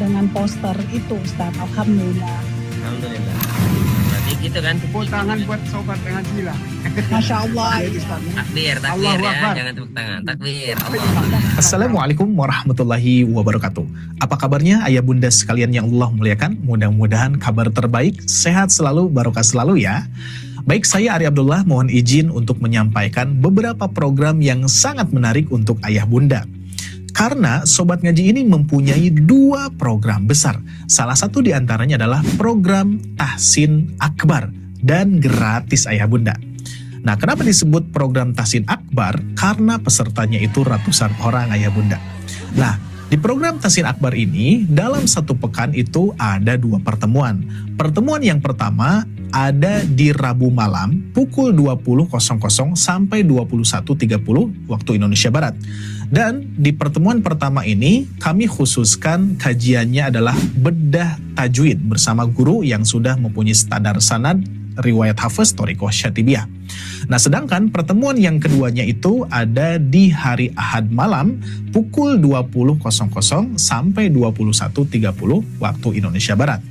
dengan poster itu Ustadz, alhamdulillah. Alhamdulillah. Berarti gitu kan. Tepuk tangan buat sobat ngaji lah. Masya Allah. Takbir ya, jangan tepuk tangan. Takbir. Assalamualaikum warahmatullahi wabarakatuh. Apa kabarnya ayah bunda sekalian yang Allah muliakan? Mudah-mudahan kabar terbaik, sehat selalu, barokah selalu ya. Baik, saya Ari Abdullah mohon izin untuk menyampaikan beberapa program yang sangat menarik untuk ayah bunda. Karena Sobat Ngaji ini mempunyai 2 program besar. Salah satu di antaranya adalah program Tahsin Akbar dan gratis ayah bunda. Nah, kenapa disebut program Tahsin Akbar? Karena pesertanya itu ratusan orang ayah bunda. Nah, di program Tahsin Akbar ini dalam 1 pekan itu ada 2 pertemuan. Pertemuan yang pertama ada di Rabu malam pukul 20.00 sampai 21.30 waktu Indonesia Barat. Dan di pertemuan pertama ini kami khususkan kajiannya adalah bedah tajwid bersama guru yang sudah mempunyai standar sanad riwayat Hafiz Thoriqoh Syatibiyah. Nah, sedangkan pertemuan yang keduanya itu ada di hari Ahad malam pukul 20.00 sampai 21.30 waktu Indonesia Barat.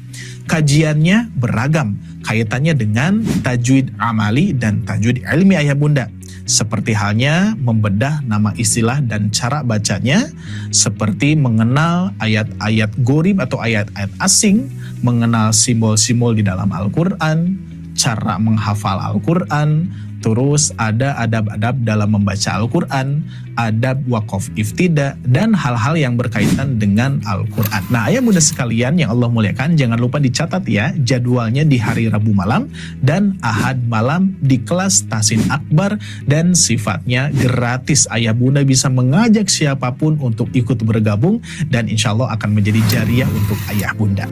Kajiannya beragam, kaitannya dengan tajwid amali dan tajwid ilmi ayah bunda. Seperti halnya membedah nama istilah dan cara bacanya, seperti mengenal ayat-ayat gharib atau ayat-ayat asing, mengenal simbol-simbol di dalam Al-Quran, cara menghafal Al-Quran, terus ada adab-adab dalam membaca Al-Quran, adab wakaf iftida, dan hal-hal yang berkaitan dengan Al-Quran. Nah, ayah bunda sekalian yang Allah muliakan, jangan lupa dicatat ya jadwalnya di hari Rabu malam dan Ahad malam di kelas Tahsin Akbar, dan sifatnya gratis. Ayah bunda bisa mengajak siapapun untuk ikut bergabung dan insya Allah akan menjadi jariah untuk ayah bunda.